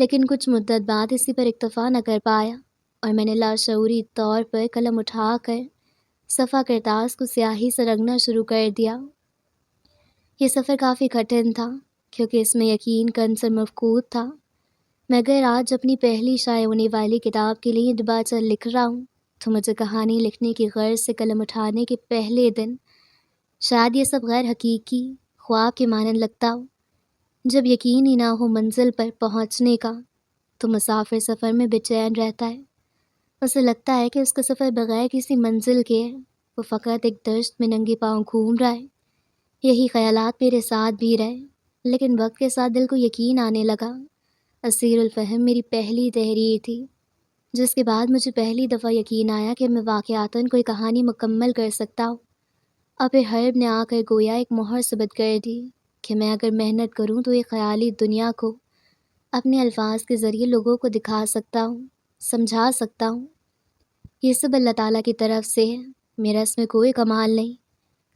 لیکن کچھ مدت بعد اسی پر اکتفا نہ کر پایا اور میں نے لاشعوری طور پر قلم اٹھا کر صفحہ کرتاس کو سیاہی سے رنگنا شروع کر دیا۔ یہ سفر کافی کٹھن تھا کیونکہ اس میں یقین کا عنصر مفقود تھا۔ میں اگر آج اپنی پہلی شائع ہونے والی کتاب کے لیے ڈباچہ لکھ رہا ہوں تو مجھے کہانی لکھنے کی غرض سے قلم اٹھانے کے پہلے دن شاید یہ سب غیر حقیقی خواب کے مانند لگتا ہو۔ جب یقین ہی نہ ہو منزل پر پہنچنے کا تو مسافر سفر میں بے چین رہتا ہے۔ اسے لگتا ہے کہ اس کا سفر بغیر کسی منزل کے ہے، وہ فقط ایک دشت میں ننگے پاؤں گھوم رہا ہے۔ یہی خیالات میرے ساتھ بھی رہے، لیکن وقت کے ساتھ دل کو یقین آنے لگا۔ اسیر الفہم میری پہلی تحریر تھی، جس کے بعد مجھے پہلی دفعہ یقین آیا کہ میں واقعاتاً کوئی کہانی مکمل کر سکتا ہوں۔ اور پھر حرب نے آ کر گویا ایک مہر ثبت کر دی کہ میں اگر محنت کروں تو ایک خیالی دنیا کو اپنے الفاظ کے ذریعے لوگوں کو دکھا سکتا ہوں، سمجھا سکتا ہوں۔ یہ سب اللہ تعالیٰ کی طرف سے ہے، میرا اس میں کوئی کمال نہیں،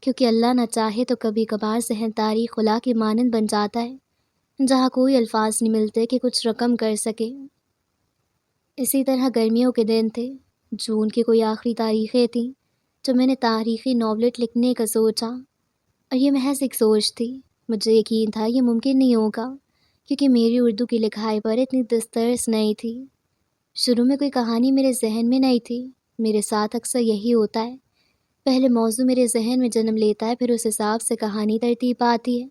کیونکہ اللہ نہ چاہے تو کبھی کبھار ذہن تاریخ خلا کی مانند بن جاتا ہے، جہاں کوئی الفاظ نہیں ملتے کہ کچھ رقم کر سکے۔ اسی طرح گرمیوں کے دن تھے، جون کی کوئی آخری تاریخیں تھیں جو میں نے تاریخی ناولٹ لکھنے کا سوچا، اور یہ محض ایک سوچ تھی۔ مجھے یقین تھا یہ ممکن نہیں ہوگا کیونکہ میری اردو کی لکھائی پر اتنی دسترس نہیں تھی۔ شروع میں کوئی کہانی میرے ذہن میں نہیں تھی۔ میرے ساتھ اکثر یہی ہوتا ہے، پہلے موضوع میرے ذہن میں جنم لیتا ہے، پھر اس حساب سے کہانی ترتیب پاتی ہے۔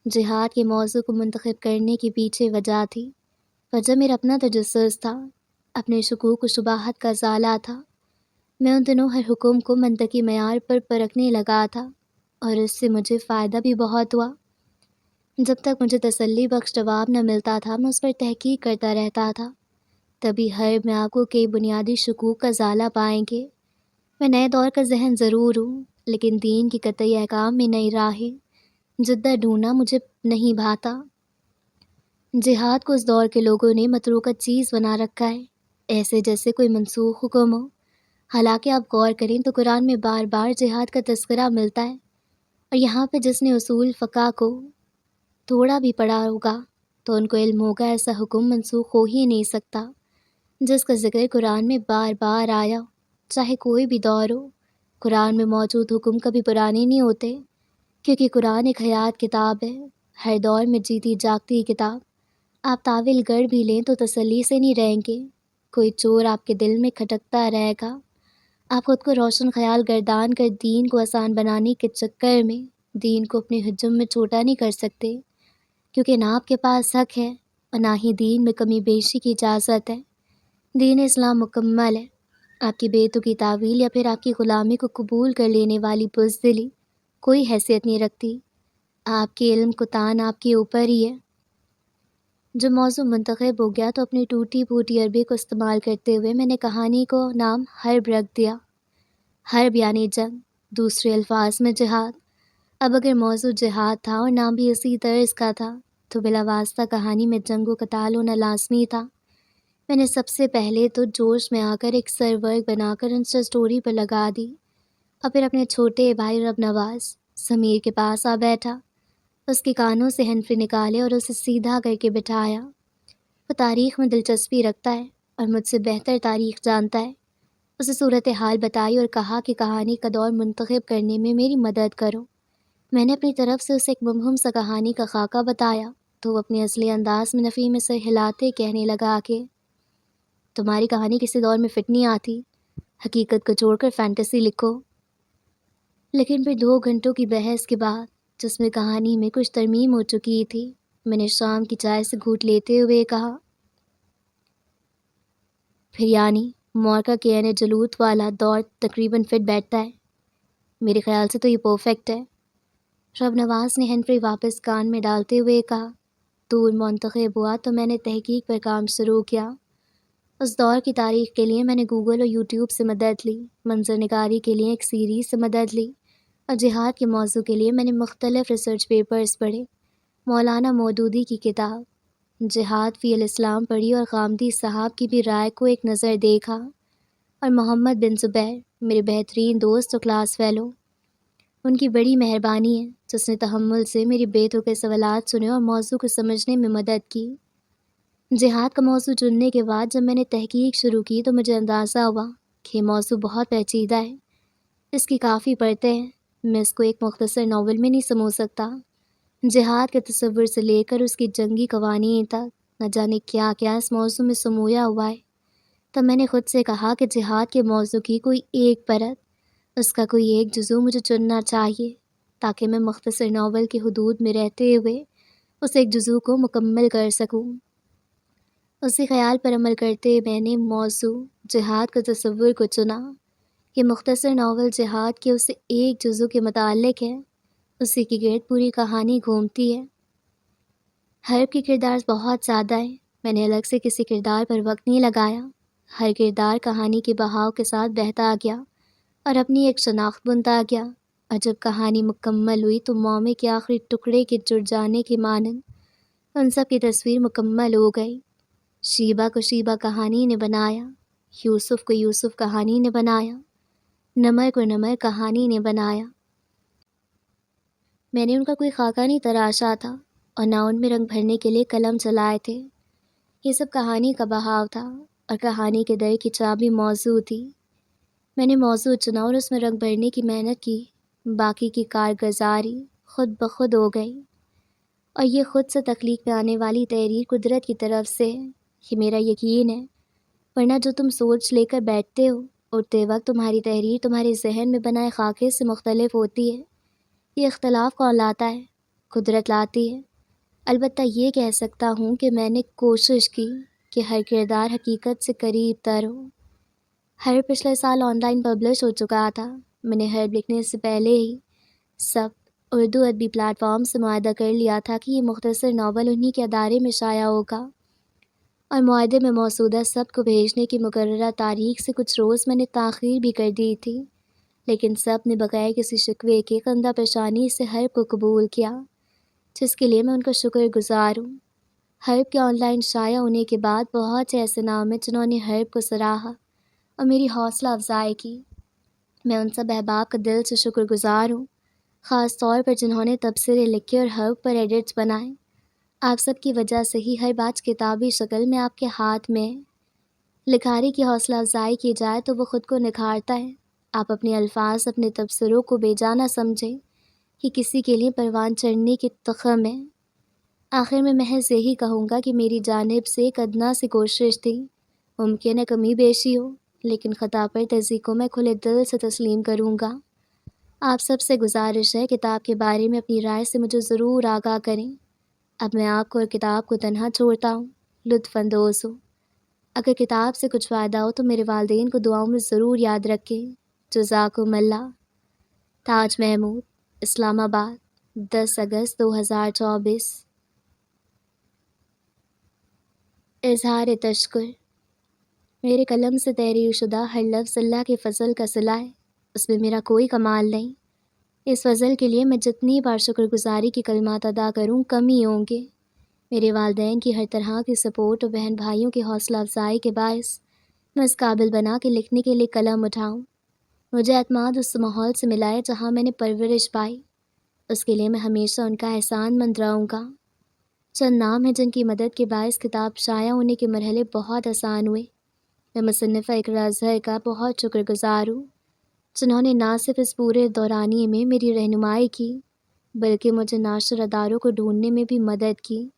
جہاد کے موضوع کو منتخب کرنے کے پیچھے وجہ تھی، وجہ میرا اپنا تجسس تھا، اپنے شکوک و شبہات کا ازالہ تھا۔ میں ان دنوں ہر حکم کو منطقی معیار پر پرکھنے لگا تھا اور اس سے مجھے فائدہ بھی بہت ہوا۔ جب تک مجھے تسلی بخش جواب نہ ملتا تھا میں اس پر تحقیق کرتا رہتا تھا۔ تبھی حرب میں آپ کو کئی بنیادی شکوک کا ازالہ پائیں گے۔ میں نئے دور کا ذہن ضرور ہوں، لیکن دین کی قطعی احکام میں نئی راہیں جدہ ڈھونڈنا مجھے نہیں بھاتا۔ جہاد کو اس دور کے لوگوں نے متروکہ چیز بنا رکھا ہے، ایسے جیسے کوئی منسوخ حکم ہو۔ حالانکہ آپ غور کریں تو قرآن میں بار بار جہاد کا تذکرہ ملتا ہے، اور یہاں پہ جس نے اصول فقہ کو تھوڑا بھی پڑھا ہوگا تو ان کو علم ہوگا ایسا حکم منسوخ ہو ہی نہیں سکتا جس کا ذکر قرآن میں بار بار آیا، چاہے کوئی بھی دور ہو۔ قرآن میں موجود حکم کبھی پرانے نہیں ہوتے، کیونکہ قرآن ایک حیات کتاب ہے، ہر دور میں جیتی جاگتی کتاب۔ آپ طاول گڑھ بھی لیں تو تسلی سے نہیں رہیں گے، کوئی چور آپ کے دل میں کھٹکتا رہے گا۔ آپ خود کو روشن خیال گردان کر دین کو آسان بنانے کے چکر میں دین کو اپنے حجم میں چھوٹا نہیں کر سکتے، کیونکہ نہ آپ کے پاس حق ہے اور نہ ہی دین میں کمی بیشی کی اجازت ہے۔ دین اسلام مکمل ہے، آپ کی بےتکی تعویل یا پھر آپ کی غلامی کو قبول کر لینے والی بزدلی کوئی حیثیت نہیں رکھتی۔ آپ کے علم کو تان آپ کے اوپر ہی ہے۔ جو موضوع منتخب ہو گیا تو اپنی ٹوٹی پھوٹی عربی کو استعمال کرتے ہوئے میں نے کہانی کو نام حرب رکھ دیا۔ حرب یعنی جنگ، دوسرے الفاظ میں جہاد۔ اب اگر موضوع جہاد تھا اور نام بھی اسی طرز کا تھا تو بلا واسطہ کہانی میں جنگ و قتال ہونا لازمی تھا۔ میں نے سب سے پہلے تو جوش میں آ کر ایک سرورگ بنا کر انسٹا سٹوری پر لگا دی، اور پھر اپنے چھوٹے بھائی رب نواز سمیر کے پاس آ بیٹھا، اس کے کانوں سے ہینڈ نکالے اور اسے سیدھا کر کے بٹھایا۔ وہ تاریخ میں دلچسپی رکھتا ہے اور مجھ سے بہتر تاریخ جانتا ہے۔ اسے صورتحال بتائی اور کہا کہ کہانی کا دور منتخب کرنے میں میری مدد کرو۔ میں نے اپنی طرف سے اسے ایک مبہم سا کہانی کا خاکہ بتایا تو وہ اپنے اصلی انداز میں نفی میں سر ہلاتے کہنے لگا کہ تمہاری کہانی کسی دور میں فٹ نہیں آتی، حقیقت کو چھوڑ کر فینٹیسی لکھو۔ لیکن پھر 2 گھنٹوں کی بحث کے بعد جس میں کہانی میں کچھ ترمیم ہو چکی تھی، میں نے شام کی چائے سے گھونٹ لیتے ہوئے کہا، پھر یعنی مورکا کے یعنی جلوت والا دور تقریباً فٹ بیٹھتا ہے۔ میرے خیال سے تو یہ پرفیکٹ ہے۔ رب نواز نے ہینڈ فری واپس کان میں ڈالتے ہوئے کہا، دور منتخب ہوا تو میں نے تحقیق پر کام شروع کیا۔ اس دور کی تاریخ کے لیے میں نے گوگل اور یوٹیوب سے مدد لی، منظر نگاری کے لیے ایک سیریز سے مدد لی، اور جہاد کے موضوع کے لیے میں نے مختلف ریسرچ پیپرز پڑھے۔ مولانا مودودی کی کتاب جہاد فی الاسلام پڑھی اور غامدی صاحب کی بھی رائے کو ایک نظر دیکھا، اور محمد بن زبیر میرے بہترین دوست اور کلاس فیلو، ان کی بڑی مہربانی ہے جس نے تحمل سے میری بے تکے سوالات سنے اور موضوع کو سمجھنے میں مدد کی۔ جہاد کا موضوع چننے کے بعد جب میں نے تحقیق شروع کی تو مجھے اندازہ ہوا کہ یہ موضوع بہت پیچیدہ ہے، اس کی کافی پرتیں ہیں، میں اس کو ایک مختصر ناول میں نہیں سمو سکتا۔ جہاد کے تصور سے لے کر اس کی جنگی قوانین تک نہ جانے کیا کیا اس موضوع میں سمویا ہوا ہے۔ تب میں نے خود سے کہا کہ جہاد کے موضوع کی کوئی ایک پرت، اس کا کوئی ایک جزو مجھے چننا چاہیے تاکہ میں مختصر ناول کی حدود میں رہتے ہوئے اس ایک جزو کو مکمل کر سکوں۔ اسی خیال پر عمل کرتے میں نے موضوع جہاد کا تصور کو چنا۔ یہ مختصر ناول جہاد کے اس ایک جزو کے متعلق ہے، اسی کی گرد پوری کہانی گھومتی ہے۔ حرب کے کردار بہت زیادہ ہیں، میں نے الگ سے کسی کردار پر وقت نہیں لگایا۔ ہر کردار کہانی کے بہاؤ کے ساتھ بہتا گیا اور اپنی ایک شناخت بنتا گیا، اور جب کہانی مکمل ہوئی تو مومے کے آخری ٹکڑے کے جڑ جانے کے مانند ان سب کی تصویر مکمل ہو گئی۔ شیبہ کو شیبہ کہانی نے بنایا، یوسف کو یوسف کہانی نے بنایا، نمر کو نمر کہانی نے بنایا۔ میں نے ان کا کوئی خاکہ نہیں تراشا تھا اور نہ ان میں رنگ بھرنے کے لیے قلم چلائے تھے۔ یہ سب کہانی کا بہاؤ تھا اور کہانی کے در کی چابی موضوع تھی۔ میں نے موضوع چنا اور اس میں رنگ بھرنے کی محنت کی، باقی کی کارگزاری خود بخود ہو گئی، اور یہ خود سے تخلیق میں آنے والی تحریر قدرت کی طرف سے ہے، یہ میرا یقین ہے۔ ورنہ جو تم سوچ لے کر بیٹھتے ہو، اٹھتے وقت تمہاری تحریر تمہارے ذہن میں بنائے خاکے سے مختلف ہوتی ہے۔ یہ اختلاف کون لاتا ہے؟ قدرت لاتی ہے۔ البتہ یہ کہہ سکتا ہوں کہ میں نے کوشش کی کہ ہر کردار حقیقت سے قریب تر ہو۔ ہر پچھلے سال آن لائن پبلش ہو چکا تھا۔ میں نے ہر لکھنے سے پہلے ہی سب اردو ادبی پلیٹ فارم سے معاہدہ کر لیا تھا کہ یہ مختصر ناول انہی کے ادارے میں شائع ہوگا، اور معاہدے میں مسودہ سب کو بھیجنے کی مقررہ تاریخ سے کچھ روز میں نے تاخیر بھی کر دی تھی، لیکن سب نے بغیر کسی شکوے کے خندہ پیشانی سے حرب کو قبول کیا، جس کے لیے میں ان کا شکر گزار ہوں۔ حرب کے آن لائن شائع ہونے کے بعد بہت سے ایسے نام ہیں جنہوں نے حرب کو سراہا اور میری حوصلہ افزائی کی۔ میں ان سب احباب کا دل سے شکر گزار ہوں، خاص طور پر جنہوں نے تبصرے لکھے اور حرب پر ایڈٹس بنائے۔ آپ سب کی وجہ سے ہی ہر بات کتابی شکل میں آپ کے ہاتھ میں ہے۔ لکھاری کی حوصلہ افزائی کی جائے تو وہ خود کو نکھارتا ہے۔ آپ اپنے الفاظ اپنے تبصروں کو بے جا نہ سمجھیں کہ کسی کے لیے پروان چڑھنے کی تخم ہے۔ آخر میں محض یہی کہوں گا کہ میری جانب سے ایک ادنا سی کوشش تھی، ممکن ہے کمی بیشی ہو، لیکن خطا پر تصحیح کو میں کھلے دل سے تسلیم کروں گا۔ آپ سب سے گزارش ہے کتاب کے بارے میں اپنی رائے سے مجھے ضرور آگاہ کریں۔ اب میں آپ کو اور کتاب کو تنہا چھوڑتا ہوں، لطف اندوز ہو۔ اگر کتاب سے کچھ فائدہ ہو تو میرے والدین کو دعاؤں میں ضرور یاد رکھیں۔ جزاکم اللہ۔ تاج محمود، اسلام آباد، 10 اگست 2024۔ اظہار تشکر۔ میرے قلم سے تحریر شدہ ہر لفظ اللہ کے فضل کا صلہ ہے، اس میں میرا کوئی کمال نہیں۔ اس فضل کے لیے میں جتنی بار شکر گزاری کی کلمات ادا کروں کم ہی ہوں گے۔ میرے والدین کی ہر طرح کی سپورٹ اور بہن بھائیوں کی حوصلہ افزائی کے باعث میں اس قابل بنا کہ لکھنے کے لیے قلم اٹھاؤں۔ مجھے اعتماد اس ماحول سے ملا ہے جہاں میں نے پرورش پائی، اس کے لیے میں ہمیشہ ان کا احسان مند رہوں گا۔ چند نام ہیں جن کی مدد کے باعث کتاب شائع ہونے کے مرحلے بہت آسان ہوئے۔ میں مصنفہ اقراء اظہر کا بہت شکر گزار ہوں، جنہوں نے نہ صرف اس پورے دورانیے میں میری رہنمائی کی بلکہ مجھے ناشر اداروں کو ڈھونڈنے میں بھی مدد کی۔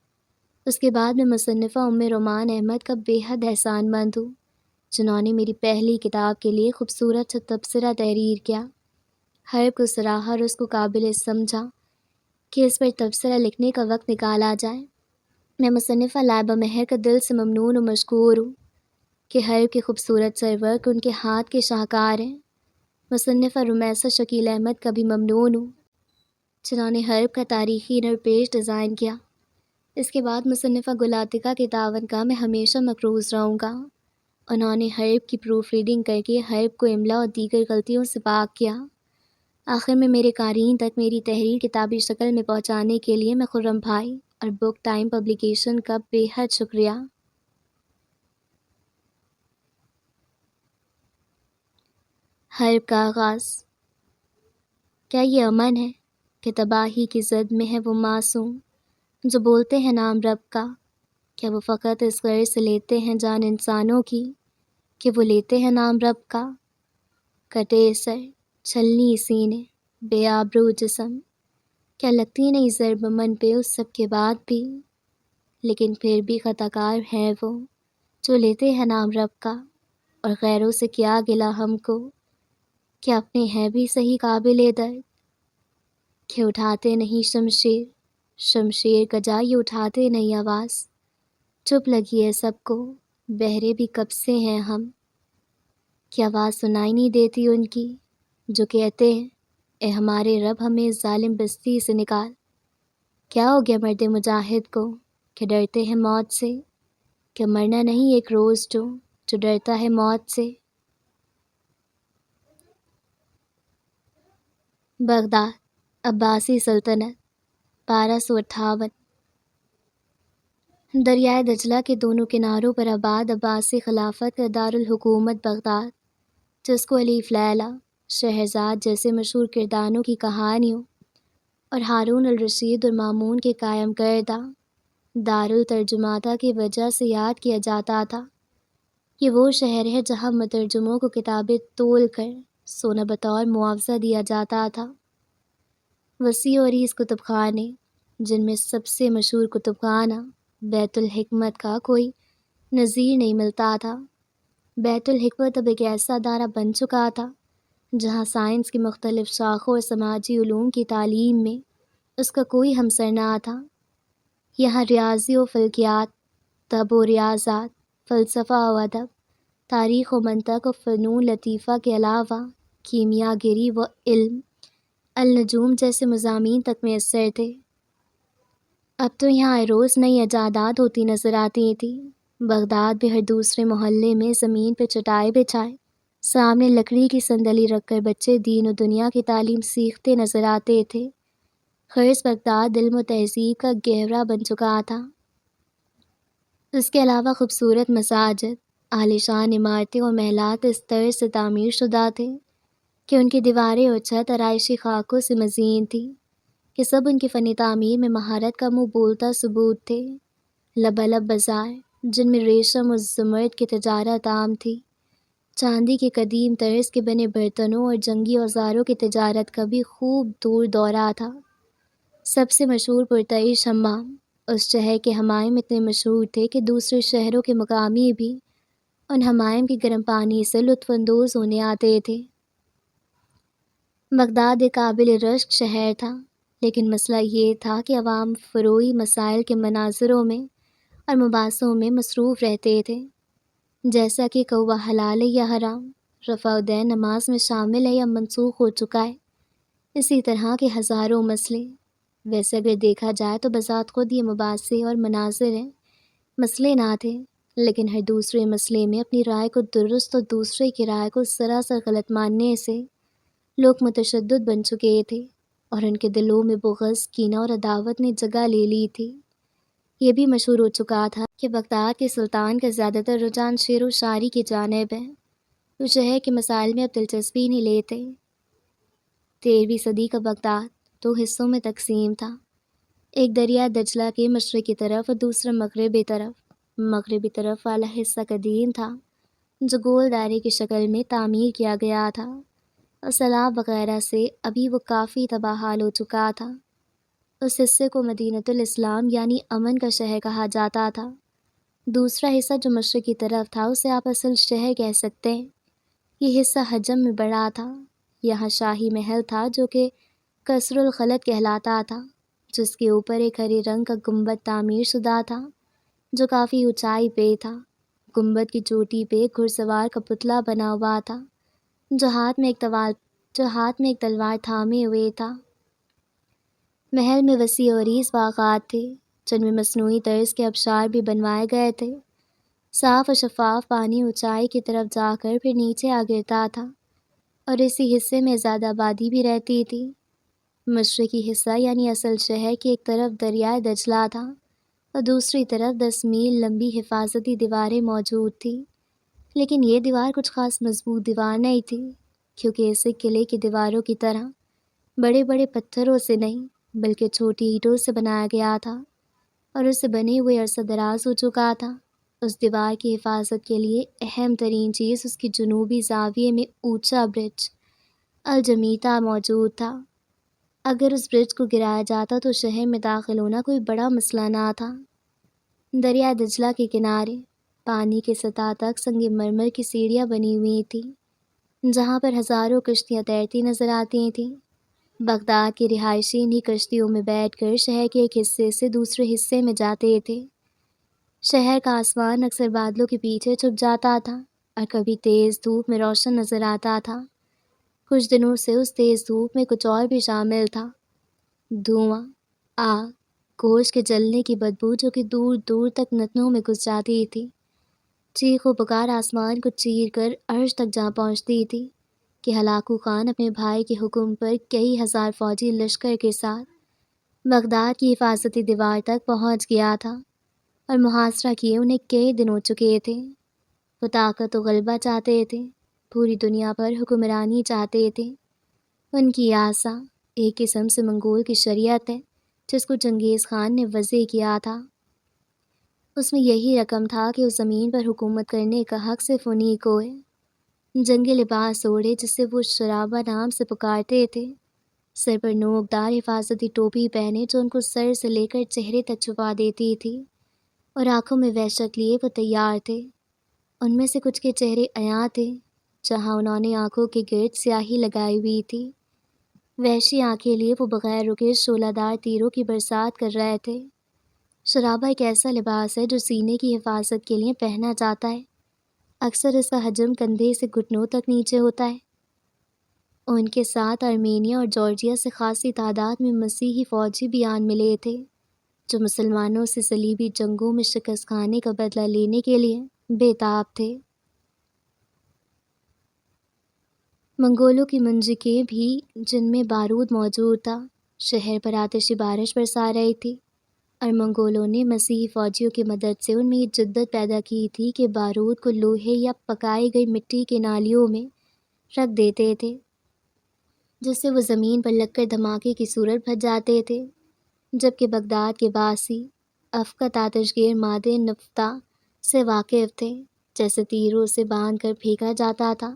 اس کے بعد میں مصنفہ رومان احمد کا بے حد احسان مند ہوں، جنہوں نے میری پہلی کتاب کے لیے خوبصورت سا تبصرہ تحریر کیا، حرب کو سراہا اور اس کو قابل سمجھا کہ اس پر تبصرہ لکھنے کا وقت نکالا جائے۔ میں مصنفہ لائبہ مہر کا دل سے ممنون و مشکور ہوں کہ حرب کے خوبصورت سرورق ان کے ہاتھ کے شاہکار ہیں۔ مصنفہ رمیسہ شکیل احمد کا بھی ممنون ہوں، جنہوں نے حرب کا تاریخی نر پیش ڈیزائن کیا۔ اس کے بعد مصنفہ گل عاطقہ کے تعاون کا میں ہمیشہ مقروض رہوں گا۔ انہوں نے حرب کی پروف ریڈنگ کر کے حرب کو املا اور دیگر غلطیوں سے پاک کیا۔ آخر میں میرے قارئین تک میری تحریر کتابی شکل میں پہنچانے کے لیے میں خرم بھائی اور بک ٹائم پبلیکیشن کا بے حد شکریہ۔ حرب کا آغاز۔ کیا یہ امن ہے کہ تباہی کی زد میں ہے وہ معصوم جو بولتے ہیں نام رب کا؟ کیا وہ فقط اس غرض سے لیتے ہیں جان انسانوں کی کہ وہ لیتے ہیں نام رب کا؟ کٹے سر، چھلنی سینے، بے آبرو جسم، کیا لگتی نہیں ضرب من پہ اس سب کے بعد بھی؟ لیکن پھر بھی خطا کار ہیں وہ جو لیتے ہیں نام رب کا، اور غیروں سے کیا گلا ہم کو کہ اپنے ہیں بھی صحیح قابل درد، کہ اٹھاتے نہیں شمشیر، شمشیر کا جا یہ اٹھاتے نہیں آواز، چپ لگی ہے سب کو، بہرے بھی کب سے ہیں ہم، کہ آواز سنائی نہیں دیتی ان کی جو کہتے ہیں اے ہمارے رب ہمیں اس ظالم بستی سے نکال۔ کیا ہو گیا مرد مجاہد کو کہ ڈرتے ہیں موت سے، کہ مرنا نہیں ایک روز جو ڈرتا ہے موت سے۔ بغداد، عباسی سلطنت، 1258۔ دریائے دجلہ کے دونوں کناروں پر آباد عباسی خلافت کا دارالحکومت بغداد، جس کو الف لیلا، شہرزاد جیسے مشہور کرداروں کی کہانیوں اور ہارون الرشید اور مامون کے قائم کردہ دارالترجماتا کی وجہ سے یاد کیا جاتا تھا۔ یہ وہ شہر ہے جہاں مترجموں کو کتابیں تول کر سونا بطور معاوضہ دیا جاتا تھا۔ وسیع و عریض کتب خانے، جن میں سب سے مشہور کتب خانہ بیت الحکمت کا کوئی نظیر نہیں ملتا تھا۔ بیت الحکمت اب ایک ایسا ادارہ بن چکا تھا جہاں سائنس کی مختلف شاخوں اور سماجی علوم کی تعلیم میں اس کا کوئی ہمسر نہ تھا۔ یہاں ریاضی و فلکیات، طب و ریاضات، فلسفہ و ادب، تاریخ و منطق و فنون لطیفہ کے علاوہ کیمیا گری و علم النجوم جیسے مضامین تک میسر تھے۔ اب تو یہاں ہر روز نئی ایجادات ہوتی نظر آتی تھیں۔ بغداد بھی ہر دوسرے محلے میں زمین پہ چٹائی بچھائے سامنے لکڑی کی صندلی رکھ کر بچے دین و دنیا کی تعلیم سیکھتے نظر آتے تھے۔ خرس بغداد علم و تہذیب کا گہوارہ بن چکا تھا۔ اس کے علاوہ خوبصورت مساجد، عالیشان عمارتیں اور محلات اس طرح سے تعمیر شدہ تھے کہ ان کی دیواریں اور چھت آرائشی خاکوں سے مزین تھی کہ سب ان کی فنی تعمیر میں مہارت کا منہ بولتا ثبوت تھے۔ لبالب بازار، جن میں ریشم و زمرد کی تجارت عام تھی، چاندی کے قدیم طرز کے بنے برتنوں اور جنگی اوزاروں کی تجارت کا بھی خوب دور دورہ تھا۔ سب سے مشہور پرتعیش حمام، اس شہر کے حمام اتنے مشہور تھے کہ دوسرے شہروں کے مقامی بھی ان حمام کے گرم پانی سے لطف اندوز ہونے آتے تھے۔ بغداد ایک قابل رشک شہر تھا، لیکن مسئلہ یہ تھا کہ عوام فروعی مسائل کے مناظروں میں اور مباحثوں میں مصروف رہتے تھے، جیسا کہ کوا حلال ہے یا حرام، رفع دین نماز میں شامل ہے یا منسوخ ہو چکا ہے، اسی طرح کے ہزاروں مسئلے۔ ویسے اگر دیکھا جائے تو بذات خود یہ مباحثے اور مناظر ہیں، مسئلے نہ تھے، لیکن ہر دوسرے مسئلے میں اپنی رائے کو درست اور دوسرے کی رائے کو سراسر غلط ماننے سے لوگ متشدد بن چکے تھے اور ان کے دلوں میں بغض، کینہ اور عداوت نے جگہ لے لی تھی۔ یہ بھی مشہور ہو چکا تھا کہ بغداد کے سلطان کا زیادہ تر رجحان شعر و شاعری کی جانب ہے۔ وہ شہر کے مسائل میں اب دلچسپی نہیں لیتے۔ 13ویں صدی کا بغداد 2 حصوں میں تقسیم تھا، ایک دریائے دجلہ کے مشرقی طرف اور دوسرا مغربی طرف۔ مغربی طرف والا حصہ قدیم تھا، جو گول دائرے کی شکل میں تعمیر کیا گیا تھا، اور سیلاب وغیرہ سے ابھی وہ کافی تباہ حال ہو چکا تھا۔ اس حصے کو مدینۃ الاسلام یعنی امن کا شہر کہا جاتا تھا۔ دوسرا حصہ جو مشرقی طرف تھا اسے آپ اصل شہر کہہ سکتے ہیں۔ یہ حصہ حجم میں بڑا تھا۔ یہاں شاہی محل تھا جو کہ قصر الخلد کہلاتا تھا، جس کے اوپر ایک ہرے رنگ کا گنبد تعمیر شدہ تھا جو کافی اونچائی پہ تھا۔ گنبد کی چوٹی پہ ایک گھڑ سوار کا پتلا بنا ہوا تھا جو ہاتھ میں ایک تلوار تھامے ہوئے تھا۔ محل میں وسیع و عریض باغات تھے جن میں مصنوعی طرز کے آبشار بھی بنوائے گئے تھے۔ صاف اور شفاف پانی اونچائی کی طرف جا کر پھر نیچے آ گرتا تھا، اور اسی حصے میں زیادہ آبادی بھی رہتی تھی۔ مشرقی حصہ یعنی اصل شہر کی ایک طرف دریائے دجلہ تھا اور دوسری طرف 10 میل لمبی حفاظتی دیواریں موجود تھیں، لیکن یہ دیوار کچھ خاص مضبوط دیوار نہیں تھی، کیونکہ اسے قلعے کی دیواروں کی طرح بڑے بڑے پتھروں سے نہیں بلکہ چھوٹی اینٹوں سے بنایا گیا تھا۔ اور اس سے بنے ہوئے عرصہ دراز ہو چکا تھا۔ اس دیوار کی حفاظت کے لیے اہم ترین چیز اس کی جنوبی زاویے میں اونچا برج الجمیتا موجود تھا۔ اگر اس برج کو گرایا جاتا تو شہر میں داخل ہونا کوئی بڑا مسئلہ نہ تھا۔ دریا دجلہ کے کنارے پانی کی سطح تک سنگ مرمر کی سیڑھیاں بنی ہوئی تھیں، جہاں پر ہزاروں کشتیاں تیرتی نظر آتی تھیں۔ بغداد کے رہائشی انہی کشتیوں میں بیٹھ کر شہر کے ایک حصے سے دوسرے حصے میں جاتے تھے۔ شہر کا آسمان اکثر بادلوں کے پیچھے چھپ جاتا تھا اور کبھی تیز دھوپ میں روشن نظر آتا تھا۔ کچھ دنوں سے اس تیز دھوپ میں کچھ اور بھی شامل تھا، دھواں، آگ، گوشت کے جلنے کی بدبو جو کہ دور دور تک نتنوں میں گھس جاتی تھی۔ چیخ و پکار آسمان کو چیر کر عرش تک جا پہنچتی تھی کہ ہلاکو خان اپنے بھائی کے حکم پر کئی ہزار فوجی لشکر کے ساتھ بغداد کی حفاظتی دیوار تک پہنچ گیا تھا اور محاصرہ کیے انہیں کئی دن ہو چکے تھے۔ وہ طاقت و غلبہ چاہتے تھے، پوری دنیا پر حکمرانی چاہتے تھے۔ ان کی آسا ایک قسم سے منگول کی شریعت ہے جس کو چنگیز خان نے وضع کیا تھا۔ اس میں یہی رقم تھا کہ اس زمین پر حکومت کرنے کا حق صرف انہی کو ہے۔ جنگی لباس اوڑھے جسے وہ شرابہ نام سے پکارتے تھے، سر پر نوکدار حفاظتی ٹوپی پہنے جو ان کو سر سے لے کر چہرے تک چھپا دیتی تھی، اور آنکھوں میں وحشت لیے وہ تیار تھے۔ ان میں سے کچھ کے چہرے عیاں تھے جہاں انہوں نے آنکھوں کے گرد سیاہی لگائی ہوئی تھی۔ وحشی آنکھیں لیے وہ بغیر رکے شعلہ دار تیروں کی برسات کر رہے تھے۔ شرابہ ایک ایسا لباس ہے جو سینے کی حفاظت کے لیے پہنا جاتا ہے۔ اکثر اس کا حجم کندھے سے گھٹنوں تک نیچے ہوتا ہے۔ ان کے ساتھ آرمینیا اور جارجیا سے خاصی تعداد میں مسیحی فوجی بھی آن ملے تھے جو مسلمانوں سے صلیبی جنگوں میں شکست کھانے کا بدلہ لینے کے لیے بے تاب تھے۔ منگولوں کی منجنیقیں بھی جن میں بارود موجود تھا شہر پر آتشی بارش برسا رہی تھی، اور منگولوں نے مسیحی فوجیوں کی مدد سے ان میں یہ جدت پیدا کی تھی کہ بارود کو لوہے یا پکائی گئی مٹی کے نالیوں میں رکھ دیتے تھے، جس سے وہ زمین پر لگ کر دھماکے کی صورت بھر جاتے تھے۔ جبکہ بغداد کے باسی افقت آتشگیر مادے نفتا سے واقف تھے، جیسے تیروں سے باندھ کر پھینکا جاتا تھا،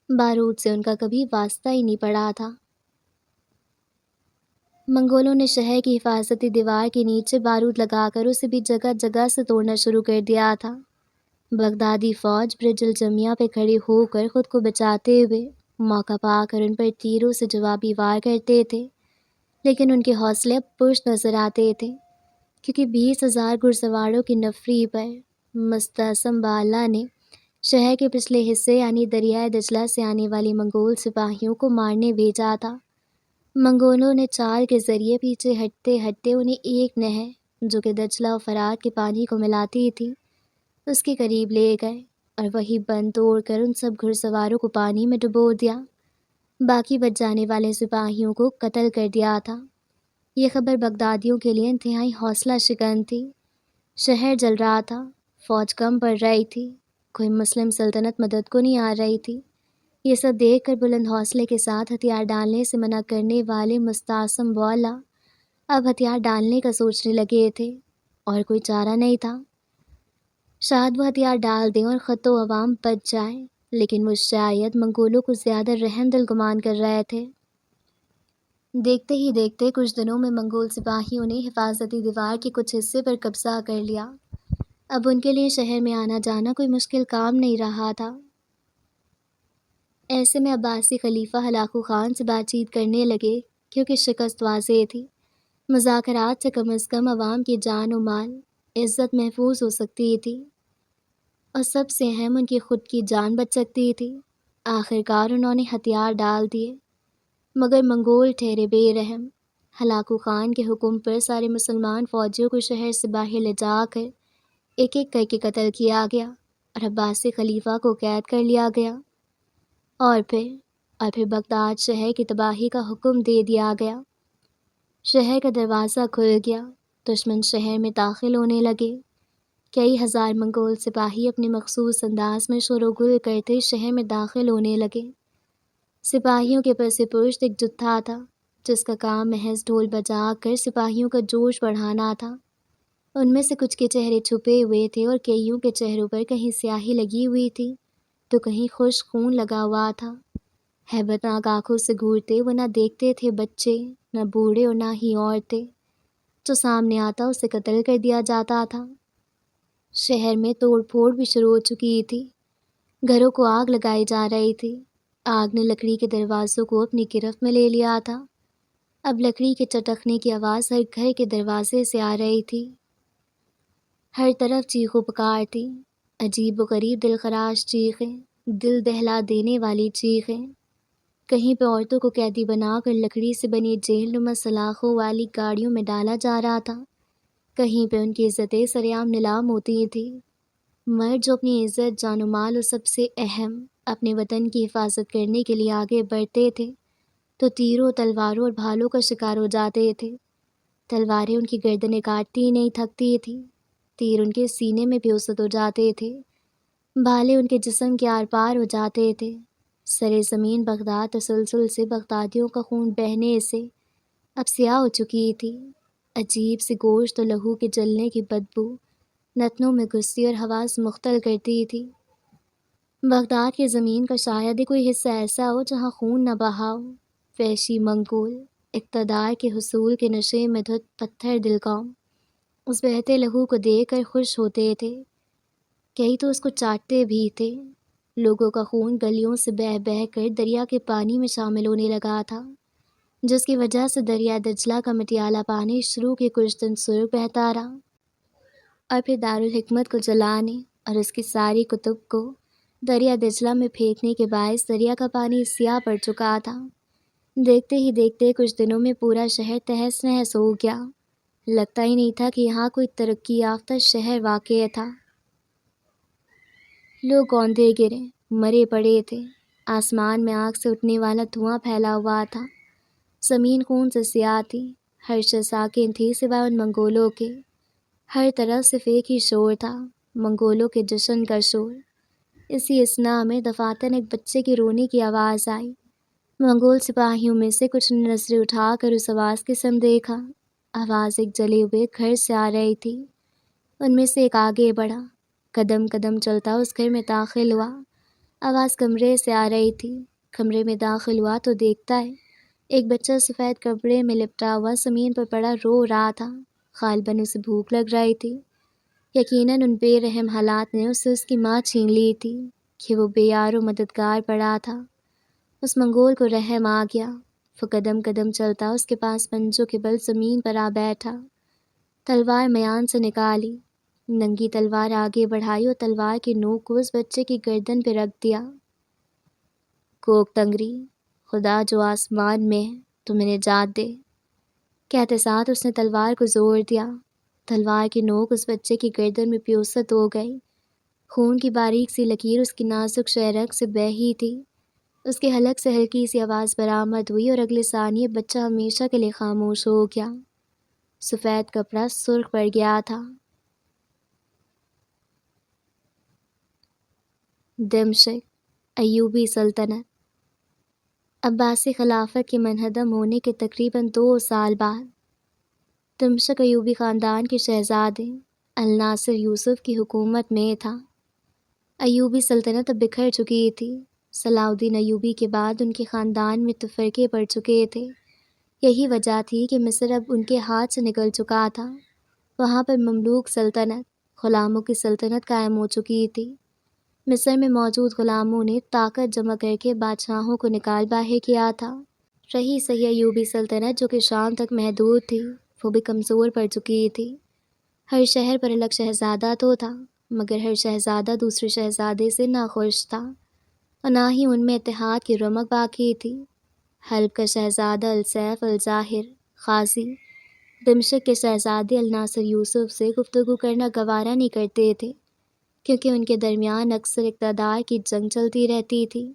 بارود سے ان کا کبھی واسطہ ہی نہیں پڑا تھا۔ منگولوں نے شہر کی حفاظتی دیوار کے نیچے بارود لگا کر اسے بھی جگہ جگہ سے توڑنا شروع کر دیا تھا۔ بغدادی فوج برج الجمیہ پہ کھڑے ہو کر خود کو بچاتے ہوئے موقع پا کر ان پر تیروں سے جوابی وار کرتے تھے، لیکن ان کے حوصلے اب پشت نظر آتے تھے، کیونکہ 20,000 گھڑسواروں کی نفری پر مستعصم بالا نے شہر کے پچھلے حصے یعنی دریائے دجلہ سے آنے والی منگول سپاہیوں کو مارنے بھیجا تھا۔ منگولوں نے چال کے ذریعے پیچھے ہٹتے ہٹتے انہیں ایک نہر جو کہ دجلہ و فرات کے پانی کو ملاتی تھی اس کے قریب لے گئے اور وہی بند توڑ کر ان سب گھڑسواروں کو پانی میں ڈبو دیا۔ باقی بچ جانے والے سپاہیوں کو قتل کر دیا تھا۔ یہ خبر بغدادیوں کے لیے انتہائی حوصلہ شکن تھی۔ شہر جل رہا تھا، فوج کم پڑ رہی تھی، کوئی مسلم سلطنت مدد کو نہیں آ رہی تھی۔ یہ سب دیکھ کر بلند حوصلے کے ساتھ ہتھیار ڈالنے سے منع کرنے والے مستعصم والا اب ہتھیار ڈالنے کا سوچنے لگے تھے، اور کوئی چارہ نہیں تھا۔ شاید وہ ہتھیار ڈال دیں اور خط و عوام بچ جائیں، لیکن وہ شاید منگولوں کو زیادہ رحم دل گمان کر رہے تھے۔ دیکھتے ہی دیکھتے کچھ دنوں میں منگول سپاہیوں نے حفاظتی دیوار کے کچھ حصے پر قبضہ کر لیا۔ اب ان کے لیے شہر میں آنا جانا کوئی مشکل کام نہیں رہا تھا۔ ایسے میں عباسی خلیفہ ہلاکو خان سے بات چیت کرنے لگے، کیونکہ شکست واضح تھی۔ مذاکرات سے کم از کم عوام کی جان و مال عزت محفوظ ہو سکتی تھی، اور سب سے اہم ان کی خود کی جان بچ سکتی تھی۔ آخرکار انہوں نے ہتھیار ڈال دیے، مگر منگول ٹھہرے بے رحم۔ ہلاکو خان کے حکم پر سارے مسلمان فوجیوں کو شہر سے باہر لے جا کر ایک ایک کر کے قتل کیا گیا اور عباسی خلیفہ کو قید کر لیا گیا، اور پھر بغداد شہر کی تباہی کا حکم دے دیا گیا۔ شہر کا دروازہ کھل گیا، دشمن شہر میں داخل ہونے لگے۔ کئی ہزار منگول سپاہی اپنے مخصوص انداز میں شور و گل کرتے شہر میں داخل ہونے لگے۔ سپاہیوں کے پس پشت ایک جتھا تھا جس کا کام محض ڈھول بجا کر سپاہیوں کا جوش بڑھانا تھا۔ ان میں سے کچھ کے چہرے چھپے ہوئے تھے اور کئیوں کے چہروں پر کہیں سیاہی لگی ہوئی تھی تو کہیں خوش خون لگا ہوا تھا۔ ہیبتناک آنکھوں سے گھورتے وہ نہ دیکھتے تھے بچے، نہ بوڑھے اور نہ ہی عورتیں۔ جو سامنے آتا اسے قتل کر دیا جاتا تھا۔ شہر میں توڑ پھوڑ بھی شروع ہو چکی تھی، گھروں کو آگ لگائی جا رہی تھی۔ آگ نے لکڑی کے دروازوں کو اپنی گرفت میں لے لیا تھا۔ اب لکڑی کے چٹکنے کی آواز ہر گھر کے دروازے سے آ رہی تھی۔ ہر طرف چیخ و پکار تھی، عجیب و غریب دلخراش چیخیں، دل دہلا دینے والی چیخیں۔ کہیں پہ عورتوں کو قیدی بنا کر لکڑی سے بنی جیل نما سلاخوں والی گاڑیوں میں ڈالا جا رہا تھا، کہیں پہ ان کی عزتیں سریعام نیلام ہوتی تھیں۔ مرد جو اپنی عزت، جان و مال اور سب سے اہم اپنے وطن کی حفاظت کرنے کے لیے آگے بڑھتے تھے تو تیروں، تلواروں اور بھالوں کا شکار ہو جاتے تھے۔ تلواریں ان کی گردنیں کاٹتی ہی نہیں تھکتی تھیں، تیر ان کے سینے میں پیوست ہو جاتے تھے، بھالے ان کے جسم کے آر پار ہو جاتے تھے۔ سرے زمین بغداد تسلسل سے بغدادیوں کا خون بہنے سے اب سیاہ ہو چکی تھی۔ عجیب سی گوشت و لہو کے جلنے کی بدبو نتنوں میں گھستی اور حواس مختل کرتی تھی۔ بغداد کی زمین کا شاید ہی کوئی حصہ ایسا ہو جہاں خون نہ بہا ہو۔ وحشی منگول اقتدار کے حصول کے نشے میں دھت پتھر دل قوم اس بہتے لہو کو دیکھ کر خوش ہوتے تھے، کئی تو اس کو چاٹتے بھی تھے۔ لوگوں کا خون گلیوں سے بہہ بہہ کر دریا کے پانی میں شامل ہونے لگا تھا، جس کی وجہ سے دریا دجلہ کا مٹیالہ پانی شروع کے کچھ دن سرخ بہتا رہا اور پھر دارالحکمت کو جلانے اور اس کی ساری کتب کو دریا دجلہ میں پھینکنے کے باعث دریا کا پانی سیاہ پڑ چکا تھا۔ دیکھتے ہی دیکھتے کچھ دنوں میں پورا شہر تہس نہس ہو گیا، لگتا ہی نہیں تھا کہ یہاں کوئی ترقی یافتہ شہر واقع تھا۔ لوگ گوندے گرے، مرے پڑے تھے، آسمان میں آگ سے اٹھنے والا دھواں پھیلا ہوا تھا، زمین خون سے سیاہ تھی، ہر شے ساکن تھی سوائے ان منگولوں کے۔ ہر طرف صرف ایک ہی شور تھا، منگولوں کے جشن کا شور۔ اسی اثنا میں دفاتن ایک بچے کی رونے کی آواز آئی۔ منگول سپاہیوں میں سے کچھ نے نظریں اٹھا کر اس آواز کی سمت دیکھا۔ آواز ایک جلے ہوئے گھر سے آ رہی تھی۔ ان میں سے ایک آگے بڑھا، قدم قدم چلتا اس گھر میں داخل ہوا۔ آواز کمرے سے آ رہی تھی۔ کمرے میں داخل ہوا تو دیکھتا ہے ایک بچہ سفید کپڑے میں لپٹا ہوا زمین پر پڑا رو رہا تھا، غالباً اسے بھوک لگ رہی تھی۔ یقیناً ان بے رحم حالات نے اسے اس کی ماں چھین لی تھی کہ وہ بے یار و مددگار پڑا تھا۔ اس منگول کو رحم آ گیا، وہ قدم قدم چلتا اس کے پاس پنجوں کے بل زمین پر آ بیٹھا، تلوار میان سے نکالی، ننگی تلوار آگے بڑھائی اور تلوار کی نوک کو اس بچے کی گردن پہ رکھ دیا۔ کوک تنگری، خدا جو آسمان میں ہے تمہیں نجات دے، کہتے ساتھ اس نے تلوار کو زور دیا۔ تلوار کی نوک اس بچے کی گردن میں پیوست ہو گئی، خون کی باریک سی لکیر اس کی نازک شہرگ سے بہی تھی۔ اس کے حلق سے ہلکی سی آواز برآمد ہوئی اور اگلے ثانیے بچہ ہمیشہ کے لیے خاموش ہو گیا۔ سفید کپڑا سرخ پڑ گیا تھا۔ دمشق، ایوبی سلطنت۔ عباسی خلافت کے منہدم ہونے کے تقریباً 2 سال بعد دمشق ایوبی خاندان کے شہزادے الناصر یوسف کی حکومت میں تھا۔ ایوبی سلطنت اب بکھر چکی تھی۔ صلاح الدین ایوبی کے بعد ان کے خاندان میں تفرقے پڑ چکے تھے۔ یہی وجہ تھی کہ مصر اب ان کے ہاتھ سے نکل چکا تھا۔ وہاں پر مملوک سلطنت، غلاموں کی سلطنت قائم ہو چکی تھی۔ مصر میں موجود غلاموں نے طاقت جمع کر کے بادشاہوں کو نکال باہر کیا تھا۔ رہی صحیح ایوبی سلطنت جو کہ شام تک محدود تھی، وہ بھی کمزور پڑ چکی تھی۔ ہر شہر پر الگ شہزادہ تو تھا، مگر ہر شہزادہ دوسرے شہزادے سے ناخوش تھا اور نہ ہی ان میں اتحاد کی رمق باقی تھی۔ حلب کا شہزادہ السیف الظاہر قاضی دمشق کے شہزادے الناصر یوسف سے گفتگو کرنا گوارا نہیں کرتے تھے، کیونکہ ان کے درمیان اکثر اقتدار کی جنگ چلتی رہتی تھی۔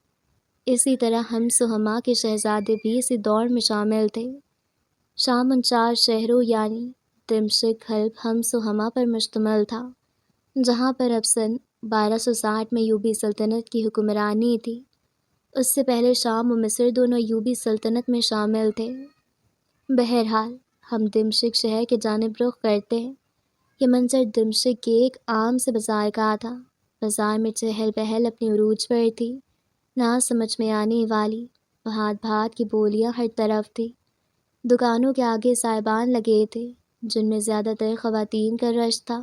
اسی طرح حمص و حما کے شہزادے بھی اسی دور میں شامل تھے۔ شام ان 4 شہروں یعنی دمشق، حلب، حمص و حما پر مشتمل تھا، جہاں پر اب سن 1260 میں ایوبی سلطنت کی حکمرانی تھی۔ اس سے پہلے شام و مصر دونوں ایوبی سلطنت میں شامل تھے۔ بہرحال ہم دمشق شہر کی جانب رخ کرتے ہیں۔ یہ منظر دمشق کے ایک عام سے بازار کا تھا۔ بازار میں چہل پہل اپنی عروج پر تھی، نہ سمجھ میں آنے والی بھات بھات کی بولیاں ہر طرف تھی۔ دکانوں کے آگے سائبان لگے تھے جن میں زیادہ تر خواتین کا رش تھا۔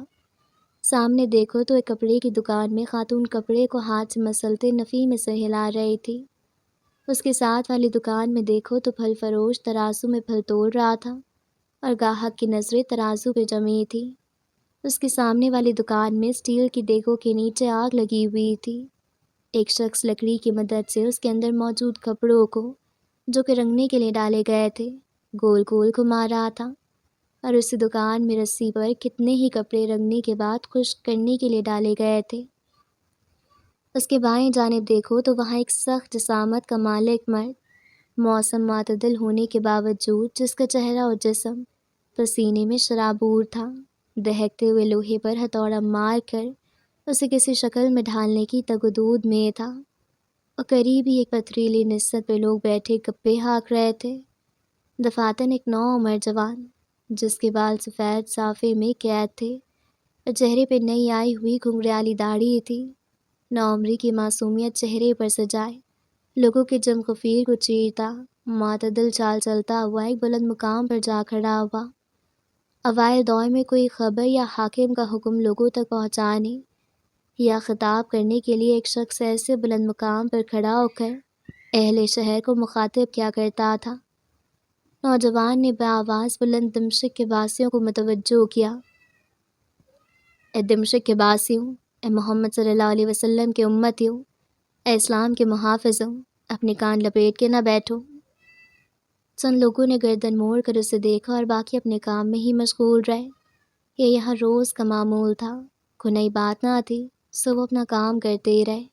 سامنے دیکھو تو ایک کپڑے کی دکان میں خاتون کپڑے کو ہاتھ سے مسلتے نفی میں سر ہلا رہی تھی۔ اس کے ساتھ والی دکان میں دیکھو تو پھل فروش ترازو میں پھل تول رہا تھا اور گاہک کی نظریں ترازو پہ جمی تھی۔ اس کے سامنے والی دکان میں اسٹیل کی دیگوں کے نیچے آگ لگی ہوئی تھی۔ ایک شخص لکڑی کی مدد سے اس کے اندر موجود کپڑوں کو، جو کہ رنگنے کے لیے ڈالے گئے تھے، گول گول گھما رہا تھا، اور اسی دکان میں رسی پر کتنے ہی کپڑے رنگنے کے بعد خشک کرنے کے لیے ڈالے گئے تھے۔ اس کے بائیں جانب دیکھو تو وہاں ایک سخت جسامت کا مالک مرد، موسم معتدل ہونے کے باوجود جس کا چہرہ اور جسم پسینے میں شرابور تھا، دہکتے ہوئے لوہے پر ہتھوڑا مار کر اسے کسی شکل میں ڈھالنے کی تگدود میں تھا، اور قریب ہی ایک پتھریلی نصت پہ لوگ بیٹھے گپے ہانک رہے تھے۔ دفاتن ایک نوعمر جوان جس کے بال سفید صافے میں قید تھے اور چہرے پہ نئی آئی ہوئی گھنگریالی داڑھی تھی، نوعمری کی معصومیت چہرے پر سجائے لوگوں کے جم خفیر کو چیرتا معتدل چال چلتا ہوا ایک بلند مقام پر جا کھڑا ہوا۔ اوائل دور میں کوئی خبر یا حاکم کا حکم لوگوں تک پہنچانے یا خطاب کرنے کے لیے ایک شخص ایسے بلند مقام پر کھڑا ہو کر اہل شہر کو مخاطب کیا کرتا تھا۔ نوجوان نے بآواز بلند دمشق کے واسیوں کو متوجہ کیا۔ اے دمشق کے واسیوں، اے محمد صلی اللہ علیہ وسلم کے امتیوں، اے اسلام کے محافظوں، اپنے کان لپیٹ کے نہ بیٹھو۔ چند لوگوں نے گردن موڑ کر اسے دیکھا اور باقی اپنے کام میں ہی مشغول رہے۔ یہ یہاں روز کا معمول تھا، کوئی نئی بات نہ تھی، سو وہ اپنا کام کرتے ہی رہے۔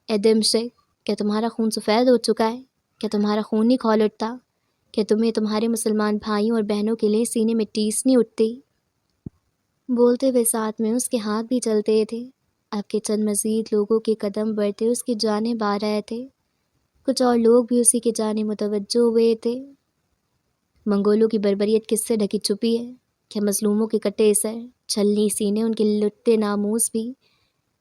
اے دمشق، کیا تمہارا خون سفید ہو چکا ہے؟ کیا تمہارا خون نہیں کھول اٹھتا؟ کیا تمہیں تمہارے مسلمان بھائیوں اور بہنوں کے لیے سینے میں ٹیس نہیں اٹھتی؟ بولتے ہوئے ساتھ میں اس کے ہاتھ بھی چلتے تھے۔ اب کے چند مزید لوگوں کے قدم بڑھتے اس کی جانب آ رہے تھے، کچھ اور لوگ بھی اسی کی جانب متوجہ ہوئے تھے۔ منگولوں کی بربریت کس سے ڈھکی چھپی ہے؟ کیا مظلوموں کے کٹے سر، چھلنی سینے، ان کے لٹے ناموس بھی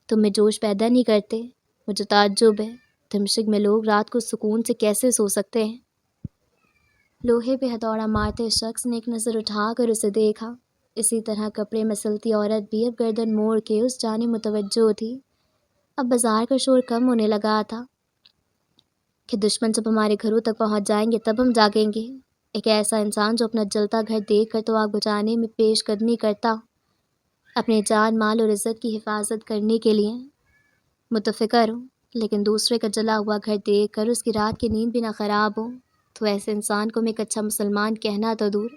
تم میں جوش پیدا نہیں کرتے؟ مجھے تعجب ہے، دمشق میں لوگ رات کو سکون سے کیسے سو سکتے ہیں؟ لوہے پہ ہتھوڑا مارتے شخص نے ایک نظر اٹھا کر اسے دیکھا۔ اسی طرح کپڑے مسلتی عورت بھی اب گردن موڑ کے اس جانب متوجہ تھی۔ اب بازار کا شور کم ہونے لگا تھا کہ دشمن جب ہمارے گھروں تک پہنچ جائیں گے تب ہم جاگیں گے۔ ایک ایسا انسان جو اپنا جلتا گھر دیکھ کر تو آگ بجھانے میں پیش قدمی کرتا، اپنے جان مال اور عزت کی حفاظت کرنے کے لیے متفکر ہو، لیکن دوسرے کا جلا ہوا گھر دیکھ کر اس کی رات کی نیند بھی نہ خراب ہو، تو ایسے انسان کو میں ایک اچھا مسلمان کہنا تو دور،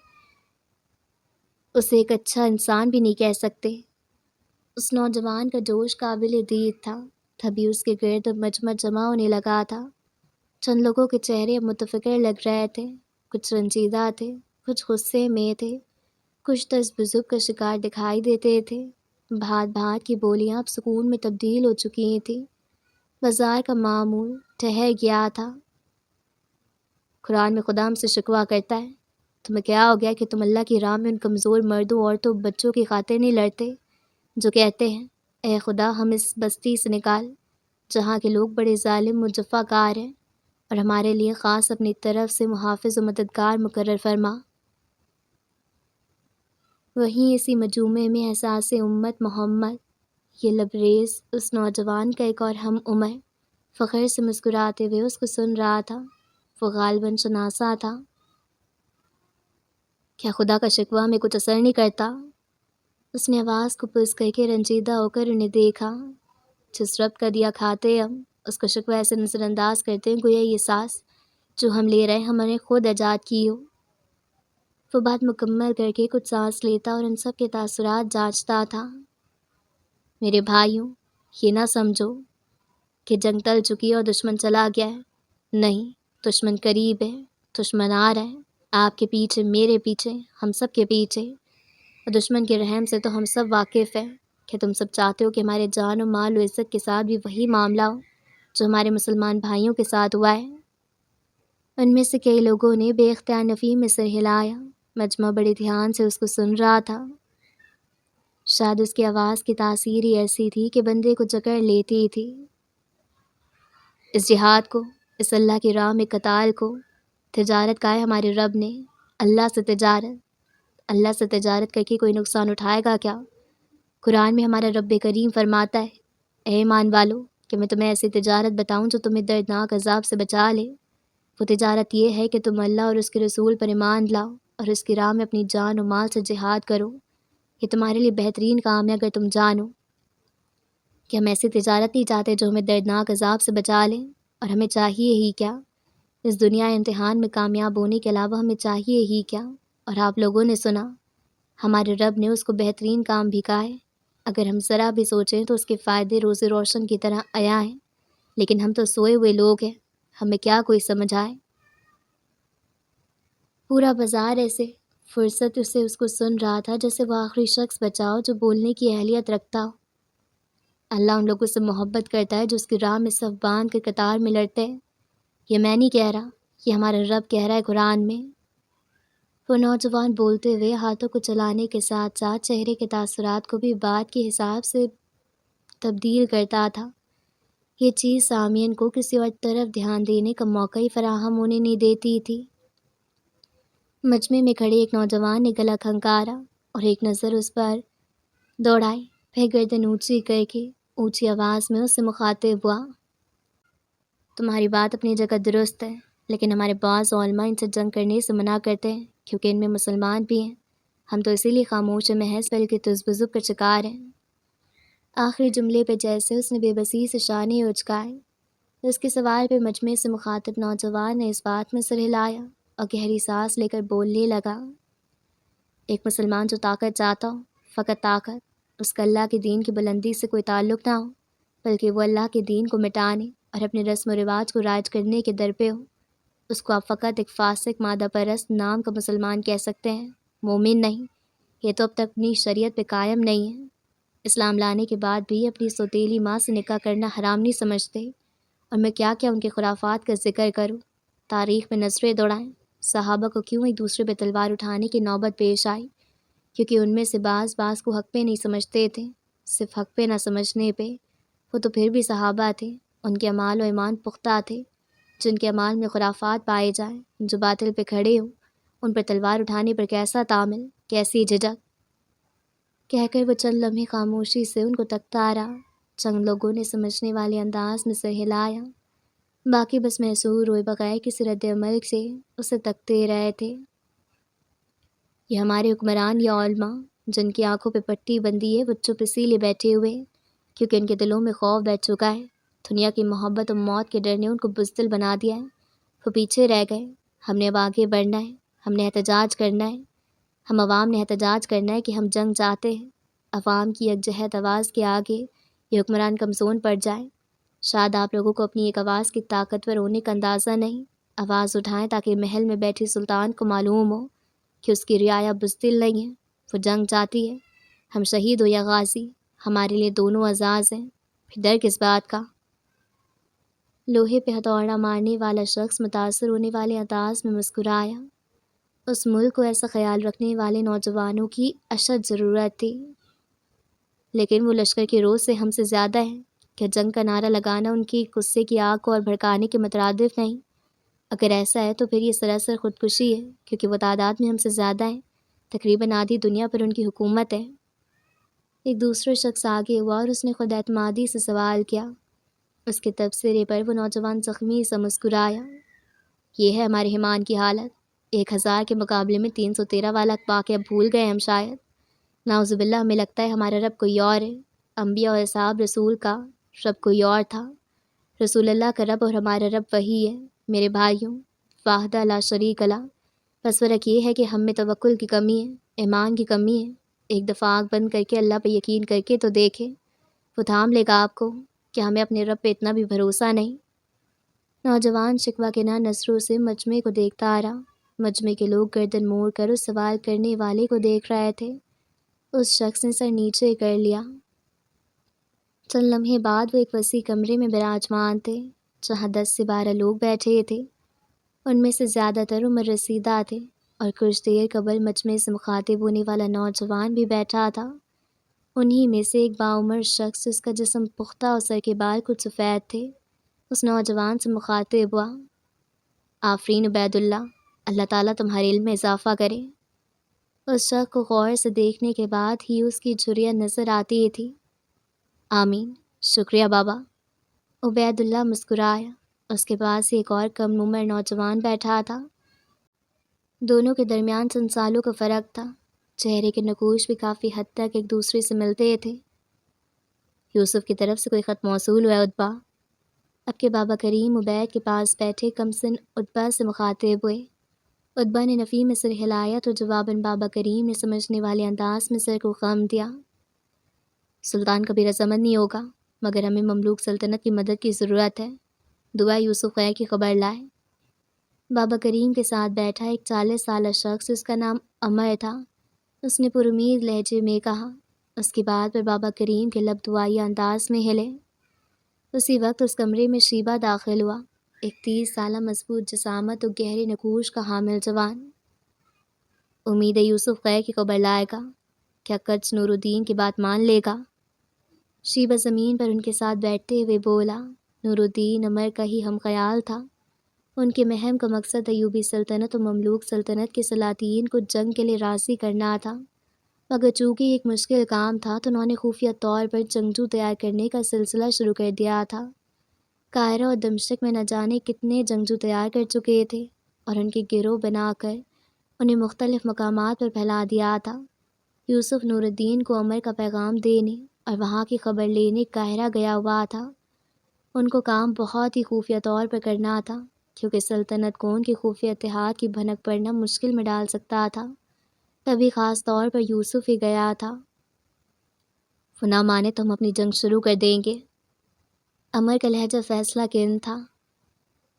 اسے ایک اچھا انسان بھی نہیں کہہ سکتے۔ اس نوجوان کا جوش قابل دید تھا، تبھی اس کے گرد مجمع جمع ہونے لگا تھا۔ چند لوگوں کے چہرے اب متفکر لگ رہے تھے، کچھ رنجیدہ تھے، کچھ غصے میں تھے، کچھ تذبذب کا شکار دکھائی دیتے تھے۔ بھات بھات کی بولیاں اب سکون میں تبدیل ہو چکی تھیں۔ بازار کا معمول ٹھہر گیا تھا۔ قرآن میں خدا ہم سے شکوہ کرتا ہے، تمہیں کیا ہو گیا کہ تم اللہ کی راہ میں ان کمزور مردوں، عورتوں، بچوں کی خاطر نہیں لڑتے جو کہتے ہیں اے خدا ہم اس بستی سے نکال جہاں کے لوگ بڑے ظالم و جفا کار ہیں، اور ہمارے لیے خاص اپنی طرف سے محافظ و مددگار مقرر فرما۔ وہیں اسی مجموعے میں احساس امت محمد، یہ لبریز اس نوجوان کا ایک اور ہم عمر فخر سے مسکراتے ہوئے اس کو سن رہا تھا۔ وہ غالباً شناسا تھا۔ کیا خدا کا شکوہ میں کچھ اثر نہیں کرتا؟ اس نے آواز کو پست کر کے رنجیدہ ہو کر انہیں دیکھا۔ جس رب کا دیا کھاتے ہم، اس کا شکوہ ایسے نظر انداز کرتے ہیں گویا یہ سانس جو ہم لے رہے ہم نے خود ایجاد کی ہو۔ وہ بات مکمل کر کے کچھ سانس لیتا اور ان سب کے تاثرات جانچتا تھا۔ میرے بھائیوں، یہ نہ سمجھو کہ جنگ ٹل چکی اور دشمن چلا گیا ہے، نہیں، دشمن قریب ہے، دشمن آ رہا ہے، آپ کے پیچھے، میرے پیچھے، ہم سب کے پیچھے، اور دشمن کے رحم سے تو ہم سب واقف ہیں کہ تم سب چاہتے ہو کہ ہمارے جان و مال و عزت کے ساتھ بھی وہی معاملہ ہو جو ہمارے مسلمان بھائیوں کے ساتھ ہوا ہے۔ ان میں سے کئی لوگوں نے بے اختیار نفی میں سر ہلایا۔ مجمع بڑے دھیان سے اس کو سن رہا تھا۔ شاید اس کی آواز کی تاثیر ہی ایسی تھی کہ بندے کو جکڑ لیتی تھی۔ اس جہاد کو، اس اللہ کی راہ میں قتال کو تجارت کہا ہے ہمارے رب نے۔ اللہ سے تجارت کر کے کوئی نقصان اٹھائے گا کیا؟ قرآن میں ہمارا رب کریم فرماتا ہے، اے ایمان والو، کہ میں تمہیں ایسی تجارت بتاؤں جو تمہیں دردناک عذاب سے بچا لے۔ وہ تجارت یہ ہے کہ تم اللہ اور اس کے رسول پر ایمان لاؤ اور اس کی راہ میں اپنی جان و مال سے جہاد کرو۔ یہ تمہارے لیے بہترین کام ہے اگر تم جانو کہ ہم ایسی تجارت نہیں چاہتے جو ہمیں دردناک عذاب سے بچا لیں، اور ہمیں چاہیے ہی کیا؟ اس دنیا امتحان میں کامیاب ہونے کے علاوہ ہمیں چاہیے ہی کیا؟ اور آپ لوگوں نے سنا، ہمارے رب نے اس کو بہترین کام بھی کہا ہے۔ اگر ہم ذرا بھی سوچیں تو اس کے فائدے روز روشن کی طرح عیاں ہیں، لیکن ہم تو سوئے ہوئے لوگ ہیں، ہمیں کیا کوئی سمجھ آئے؟ پورا بازار ایسے فرصت سے اس کو سن رہا تھا جیسے وہ آخری شخص بچا ہو جو بولنے کی اہلیت رکھتا ہو۔ اللہ ان لوگوں سے محبت کرتا ہے جو اس کی راہ میں صف باندھ کر قطار میں لڑتے ہیں۔ یہ میں نہیں کہہ رہا، یہ ہمارا رب کہہ رہا ہے قرآن میں۔ وہ نوجوان بولتے ہوئے ہاتھوں کو چلانے کے ساتھ ساتھ چہرے کے تاثرات کو بھی بات کے حساب سے تبدیل کرتا تھا۔ یہ چیز سامعین کو کسی اور طرف دھیان دینے کا موقع ہی فراہم ہونے نہیں دیتی تھی۔ مجمع میں کھڑے ایک نوجوان نے گلا کھنکارا اور ایک نظر اس پر دوڑائی، پھر گردن اونچی کر کے اونچی آواز میں اس سے مخاطب ہوا، تمہاری بات اپنی جگہ درست ہے، لیکن ہمارے بعض علماء ان سے جنگ کرنے سے منع کرتے ہیں کیونکہ ان میں مسلمان بھی ہیں۔ ہم تو اسی لیے خاموش محض بلکہ تذبذب کا شکار ہیں۔ آخری جملے پہ جیسے اس نے بے بسی سے شانے اچکائے۔ اس کے سوال پہ مجمع سے مخاطب نوجوان نے اس بات میں سر ہلایا اور گہری سانس لے کر بولنے لگا، ایک مسلمان جو طاقت چاہتا ہو، فقط طاقت، اس کا اللہ کے دین کی بلندی سے کوئی تعلق نہ ہو، بلکہ وہ اللہ کے دین کو مٹانے اور اپنے رسم و رواج کو رائج کرنے کے در پہ ہو، اس کو آپ فقط ایک فاسق مادہ پرست نام کا مسلمان کہہ سکتے ہیں، مومن نہیں۔ یہ تو اب تک اپنی شریعت پہ قائم نہیں ہے۔ اسلام لانے کے بعد بھی اپنی سوتیلی ماں سے نکاح کرنا حرام نہیں سمجھتے، اور میں کیا ان کے خرافات کا ذکر کروں، تاریخ میں نظریں دوڑائیں، صحابہ کو کیوں ایک دوسرے پہ تلوار اٹھانے کی نوبت پیش آئی، کیونکہ ان میں سے بعض کو حق پہ نہیں سمجھتے تھے۔ صرف حق پہ نہ سمجھنے پہ، وہ تو پھر بھی صحابہ تھے، ان کے اعمال و ایمان پختہ تھے۔ جن کے اعمال میں خرافات پائے جائیں، جو باطل پہ کھڑے ہوں، ان پر تلوار اٹھانے پر کیسا تعامل، کیسی جھجک؟ کہہ کر وہ چند لمحے خاموشی سے ان کو تکتا رہا۔ چند لوگوں نے سمجھنے والے انداز میں سر ہلایا، باقی بس محصور ہوئے بغیر کسی رد عمل سے اسے تکتے رہے تھے۔ یہ ہمارے حکمران یا علماء جن کی آنکھوں پہ پٹی بندی ہے، وہ چپ اسی لیے بیٹھے ہوئے ہیں کیونکہ ان کے دلوں میں خوف بیٹھ چکا ہے۔ دنیا کی محبت اور موت کے ڈر نے ان کو بزدل بنا دیا ہے، وہ پیچھے رہ گئے۔ ہم نے اب آگے بڑھنا ہے، ہم نے احتجاج کرنا ہے، ہم عوام نے احتجاج کرنا ہے کہ ہم جنگ چاہتے ہیں۔ عوام کی یکجہت آواز کے آگے یہ حکمران کمزور پڑ جائے۔ شاید آپ لوگوں کو اپنی ایک آواز کی طاقتور ہونے کا اندازہ نہیں۔ آواز اٹھائیں تاکہ محل میں بیٹھی سلطان کو معلوم ہو کہ اس کی رعایا بزدل نہیں ہے، وہ جنگ چاہتی ہے۔ ہم شہید ہو یا غازی، ہمارے لیے دونوں اعزاز ہیں، پھر ڈر کس بات کا؟ لوہے پہ ہتھوڑا مارنے والا شخص متاثر ہونے والے انداز میں مسکرایا۔ اس ملک کو ایسا خیال رکھنے والے نوجوانوں کی اشد ضرورت تھی، لیکن وہ لشکر کے روز سے ہم سے زیادہ ہیں۔ کیا جنگ کا نعرہ لگانا ان کی غصے کی آگ کو اور بھڑکانے کے مترادف نہیں؟ اگر ایسا ہے تو پھر یہ سراسر خودکشی ہے، کیونکہ وہ تعداد میں ہم سے زیادہ ہیں، تقریباً آدھی دنیا پر ان کی حکومت ہے۔ ایک دوسرا شخص آگے ہوا اور اس نے خود اعتمادی سے سوال کیا۔ اس کے تبصرے پر وہ نوجوان زخمی سا مسکرایا۔ یہ ہے ہمارے ایمان کی حالت، 1000 کے مقابلے میں 313 والا واقعہ بھول گئے ہم شاید۔ نعوذ باللہ، ہمیں لگتا ہے ہمارا رب کوئی اور ہے۔ انبیاء اور اصحاب رسول کا رب کوئی اور تھا، رسول اللہ کا رب اور ہمارا رب وہی ہے۔ میرے بھائیوں، واحدہ لا شریک لا، بس فرق یہ ہے کہ ہم میں توکل کی کمی ہے، ایمان کی کمی ہے۔ ایک دفعہ آنکھ بند کر کے اللہ پہ یقین کر کے تو دیکھیں، وہ تھام لے گا آپ کو۔ کہ ہمیں اپنے رب پہ اتنا بھی بھروسہ نہیں؟ نوجوان شکوہ کے نہ نظروں سے مجمع کو دیکھتا رہا۔ مجمع کے لوگ گردن موڑ کر اس سوال کرنے والے کو دیکھ رہے تھے۔ اس شخص نے سر نیچے کر لیا۔ چند لمحے بعد وہ ایک وسیع کمرے میں براجمان تھے جہاں 10 سے 12 لوگ بیٹھے تھے۔ ان میں سے زیادہ تر عمر رسیدہ تھے اور کچھ دیر قبل مجمع سے مخاطب ہونے والا نوجوان بھی بیٹھا تھا۔ انہی میں سے ایک باعمر شخص جس کا جسم پختہ اور سر کے بال کچھ سفید تھے اس نوجوان سے مخاطب ہوا، آفرین عبید اللہ، اللہ تعالیٰ تمہارے علم میں اضافہ کرے۔ اس شخص کو غور سے دیکھنے کے بعد ہی اس کی جھریاں نظر آتی تھی۔ آمین، شکریہ بابا۔ عبید اللہ مسکرایا۔ اس کے پاس ایک اور کم عمر نوجوان بیٹھا تھا۔ دونوں کے درمیان چند سالوں کا فرق تھا۔ چہرے کے نقوش بھی کافی حد تک ایک دوسرے سے ملتے تھے۔ یوسف کی طرف سے کوئی خط موصول ہوا ہے عتبہ؟ اب کے بابا کریم عبید کے پاس بیٹھے کم سن عتبہ سے مخاطب ہوئے۔ عتبہ نے نفی میں سر ہلایا تو جواباً بابا کریم نے سمجھنے والے انداز میں سر کو خم دیا۔ سلطان کبھی رضامند نہیں ہوگا، مگر ہمیں مملوک سلطنت کی مدد کی ضرورت ہے۔ دعا یوسف خیر کی خبر لائے۔ بابا کریم کے ساتھ بیٹھا ایک 40 سالہ شخص جس کا نام عمر تھا، اس نے پر امید لہجے میں کہا۔ اس کی بات پر بابا کریم کے لب دعائیہ انداز میں ہلے۔ اسی وقت اس کمرے میں شیبہ داخل ہوا، ایک 30 سالہ مضبوط جسامت اور گہرے نقوش کا حامل جوان۔ امید ہے یوسف خیر کی خبر لائے گا، کیا کچھ نور الدین کی بات مان لے گا؟ شیبہ زمین پر ان کے ساتھ بیٹھتے ہوئے بولا۔ نور الدین عمر کا ہی ہم خیال تھا۔ ان کے مہم کا مقصد ایوبی سلطنت اور مملوک سلطنت کے سلاطین کو جنگ کے لیے راضی کرنا تھا، مگر چونکہ ایک مشکل کام تھا تو انہوں نے خفیہ طور پر جنگجو تیار کرنے کا سلسلہ شروع کر دیا تھا۔ قاہرہ اور دمشق میں نہ جانے کتنے جنگجو تیار کر چکے تھے اور ان کے گروہ بنا کر انہیں مختلف مقامات پر پھیلا دیا تھا۔ یوسف نور الدین کو عمر کا پیغام دینے اور وہاں کی خبر لینے قاہرہ گیا ہوا تھا۔ ان کو کام بہت ہی خفیہ طور پر کرنا تھا، کیونکہ سلطنت کو ان کے خفیہ اتحاد کی بھنک پڑنا مشکل میں ڈال سکتا تھا۔ تبھی خاص طور پر یوسف ہی گیا تھا۔ وہ نہ مانے تو ہم اپنی جنگ شروع کر دیں گے۔ عمر کا لہجہ فیصلہ کن تھا۔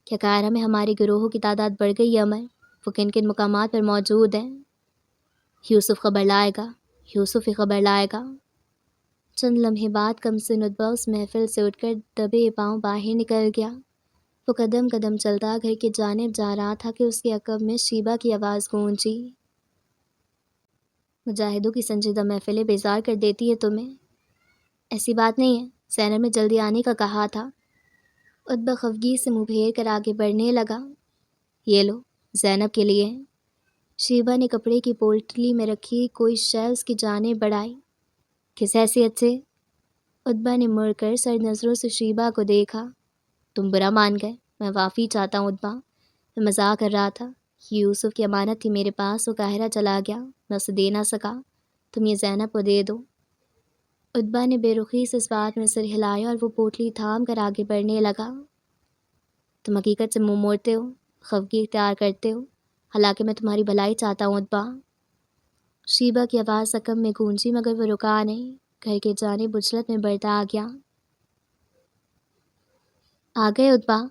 کیا قاہرہ میں ہمارے گروہوں کی تعداد بڑھ گئی ہے عمر؟ وہ کن کن مقامات پر موجود ہیں؟ یوسف خبر لائے گا، یوسف ہی خبر لائے گا۔ چند لمحے بعد کمسن عتبہ اس محفل سے اٹھ کر دبے پاؤں باہر نکل گیا۔ وہ قدم قدم چلتا گھر کی جانب جا رہا تھا کہ اس کے عقب میں شیبہ کی آواز گونجی۔ مجاہدوں کی سنجیدہ محفلیں بیزار کر دیتی ہے تمہیں؟ ایسی بات نہیں ہے، زینب نے جلدی آنے کا کہا تھا۔ عتبہ خفگی سے منہ پھیر کر آگے بڑھنے لگا۔ یہ لو، زینب کے لیے۔ شیبہ نے کپڑے کی پوٹلی میں رکھی کوئی شے اس کی جانب بڑھائی۔ کس حیثیت سے؟ عتبہ نے مڑ کر سرد نظروں سے شیبہ کو دیکھا۔ تم برا مان گئے، میں معافی چاہتا ہوں عتبہ، میں مزاح کر رہا تھا۔ یہ یوسف کی امانت تھی میرے پاس، وہ قاہرہ چلا گیا، میں اسے دے نہ سکا، تم یہ زینب کو دے دو۔ عتبہ نے بے رخی سے اس بات میں سر ہلایا اور وہ پوٹلی تھام کر آگے بڑھنے لگا۔ تم حقیقت سے منہ موڑتے ہو، خفگی اختیار کرتے ہو، حالانکہ میں تمہاری بھلائی چاہتا ہوں عتبہ۔ شیبہ کی آواز عقب میں گونجی مگر وہ رکا نہیں، گھر کے جانب بجلت میں بڑھتا آ گیا۔ آ گئے عتبہ؟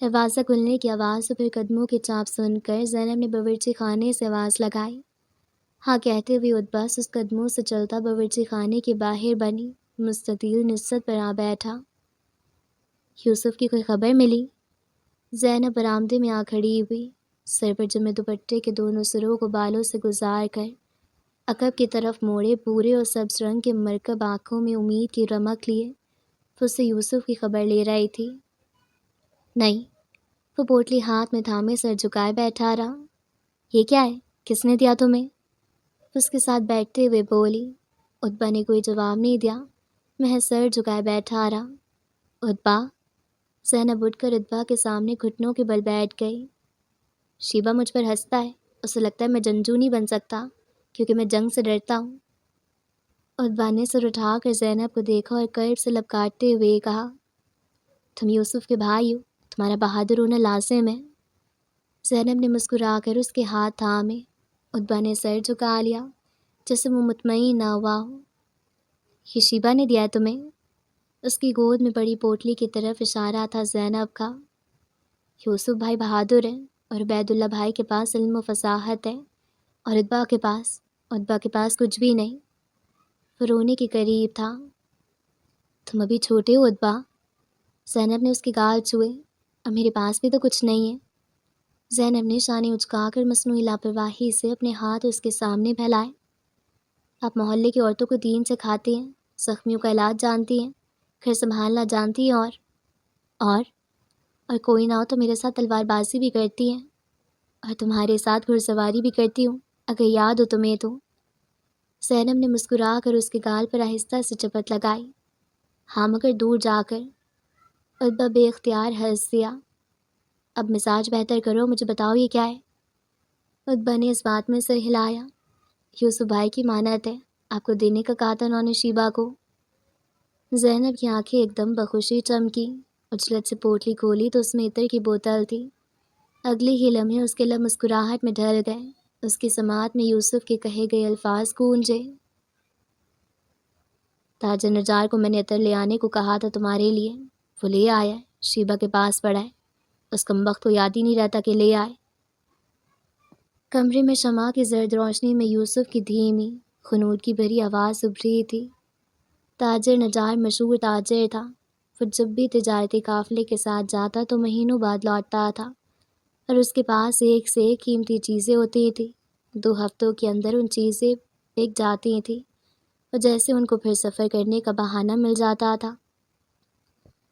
دروازہ کھلنے کی آواز اور پھر قدموں کی چاپ سن کر زینب نے باورچی خانے سے آواز لگائی۔ ہاں کہتے ہوئے عتبہ سست قدموں سے چلتا باورچی خانے کے باہر بنی مستطیل نشست پر آ بیٹھا۔ یوسف کی کوئی خبر ملی؟ زینب برآمدے میں آ کھڑی ہوئی، سر پر جمے دوپٹے کے دونوں سروں کو بالوں سے گزار کر عقب کی طرف موڑے بھورے اور سبز رنگ کے مرکب آنکھوں میں امید کی رمق لیے وہ اس سے یوسف کی خبر لے رہی تھی۔ نہیں، وہ پوٹلی ہاتھ میں تھامے سر جھکائے بیٹھا رہا۔ یہ کیا ہے؟ کس نے دیا تمہیں؟ اس کے ساتھ بیٹھتے ہوئے بولی۔ عتبہ نے کوئی جواب نہیں دیا، محض سر جھکائے بیٹھا رہا۔ عتبہ؟ زینب اٹھ کر عتبہ کے سامنے گھٹنوں کے بل بیٹھ گئی۔ شیبہ مجھ پر ہنستا ہے، اسے لگتا ہے میں جنگجو نہیں بن سکتا کیونکہ میں جنگ سے ڈرتا ہوں۔ عتبہ نے سر اٹھا کر زینب کو دیکھا اور قرب سے لب کاٹتے ہوئے کہا، تم یوسف کے بھائی ہو، تمہارا بہادر ہونا لازم ہے۔ زینب نے مسکرا کر اس کے ہاتھ تھامے۔ عتبہ نے سر جھکا لیا جیسے وہ مطمئن نہ ہوا ہو۔ یہ شیبہ نے دیا ہے تمہیں؟ اس کی گود میں پڑی پوٹلی کی طرف اشارہ تھا زینب کا۔ یوسف بھائی بہادر ہے اور عبید اللہ بھائی کے پاس علم و فصاحت ہے، اور عتبہ کے پاس کچھ بھی نہیں۔ وہ رونے کے قریب تھا۔ تم ابھی چھوٹے ہو عتبہ۔ زینب نے اس کے گال چھوئے۔ اب میرے پاس بھی تو کچھ نہیں ہے۔ زینب نے شانے اچکا کر مصنوعی لاپرواہی سے اپنے ہاتھ اس کے سامنے پھیلائے۔ آپ محلے کی عورتوں کو دین سکھاتی ہیں، زخمیوں کا علاج جانتی ہیں، گھر سنبھالنا جانتی ہیں، اور اور کوئی نہ ہو تو میرے ساتھ تلوار بازی بھی کرتی ہیں، اور تمہارے ساتھ گھڑ سواری بھی کرتی ہوں، اگر یاد ہو تمہیں تو۔ زینب نے مسکرا کر اس کے گال پر آہستہ سے چپت لگائی۔ ہاں مگر دور جا کر۔ عتبہ بے اختیار ہنس دیا۔ اب مزاج بہتر کرو، مجھے بتاؤ یہ کیا ہے؟ عتبہ نے اس بات میں سر ہلایا۔ یوسف بھائی کی مانت ہے، آپ کو دینے کا کہا تھا انہوں نے شیبہ کو۔ زینب کی آنکھیں ایک دم بخوشی چمکی، اجلت سے پوٹلی کھولی تو اس میں عطر کی بوتل تھی۔ اگلے ہی لمحے اس کے لب مسکراہٹ میں ڈھل گئے، اس کی سماعت میں یوسف کے کہے گئے الفاظ گونجے۔ تاجر نجار کو میں نے عطر لے آنے کو کہا تھا تمہارے لیے، وہ لے آیا ہے، شیبہ کے پاس پڑا ہے، اس کمبخت کو یاد ہی نہیں رہتا کہ لے آئے۔ کمرے میں شمع کی زرد روشنی میں یوسف کی دھیمی خنود کی بھری آواز ابھ رہی تھی۔ تاجر نجار مشہور تاجر تھا، وہ جب بھی تجارتی قافلے کے ساتھ جاتا تو مہینوں بعد لوٹتا تھا، اور اس کے پاس ایک سے ایک قیمتی چیزیں ہوتی تھیں۔ 2 ہفتوں کے اندر ان چیزیں بک جاتی تھیں، اور جیسے ان کو پھر سفر کرنے کا بہانہ مل جاتا تھا۔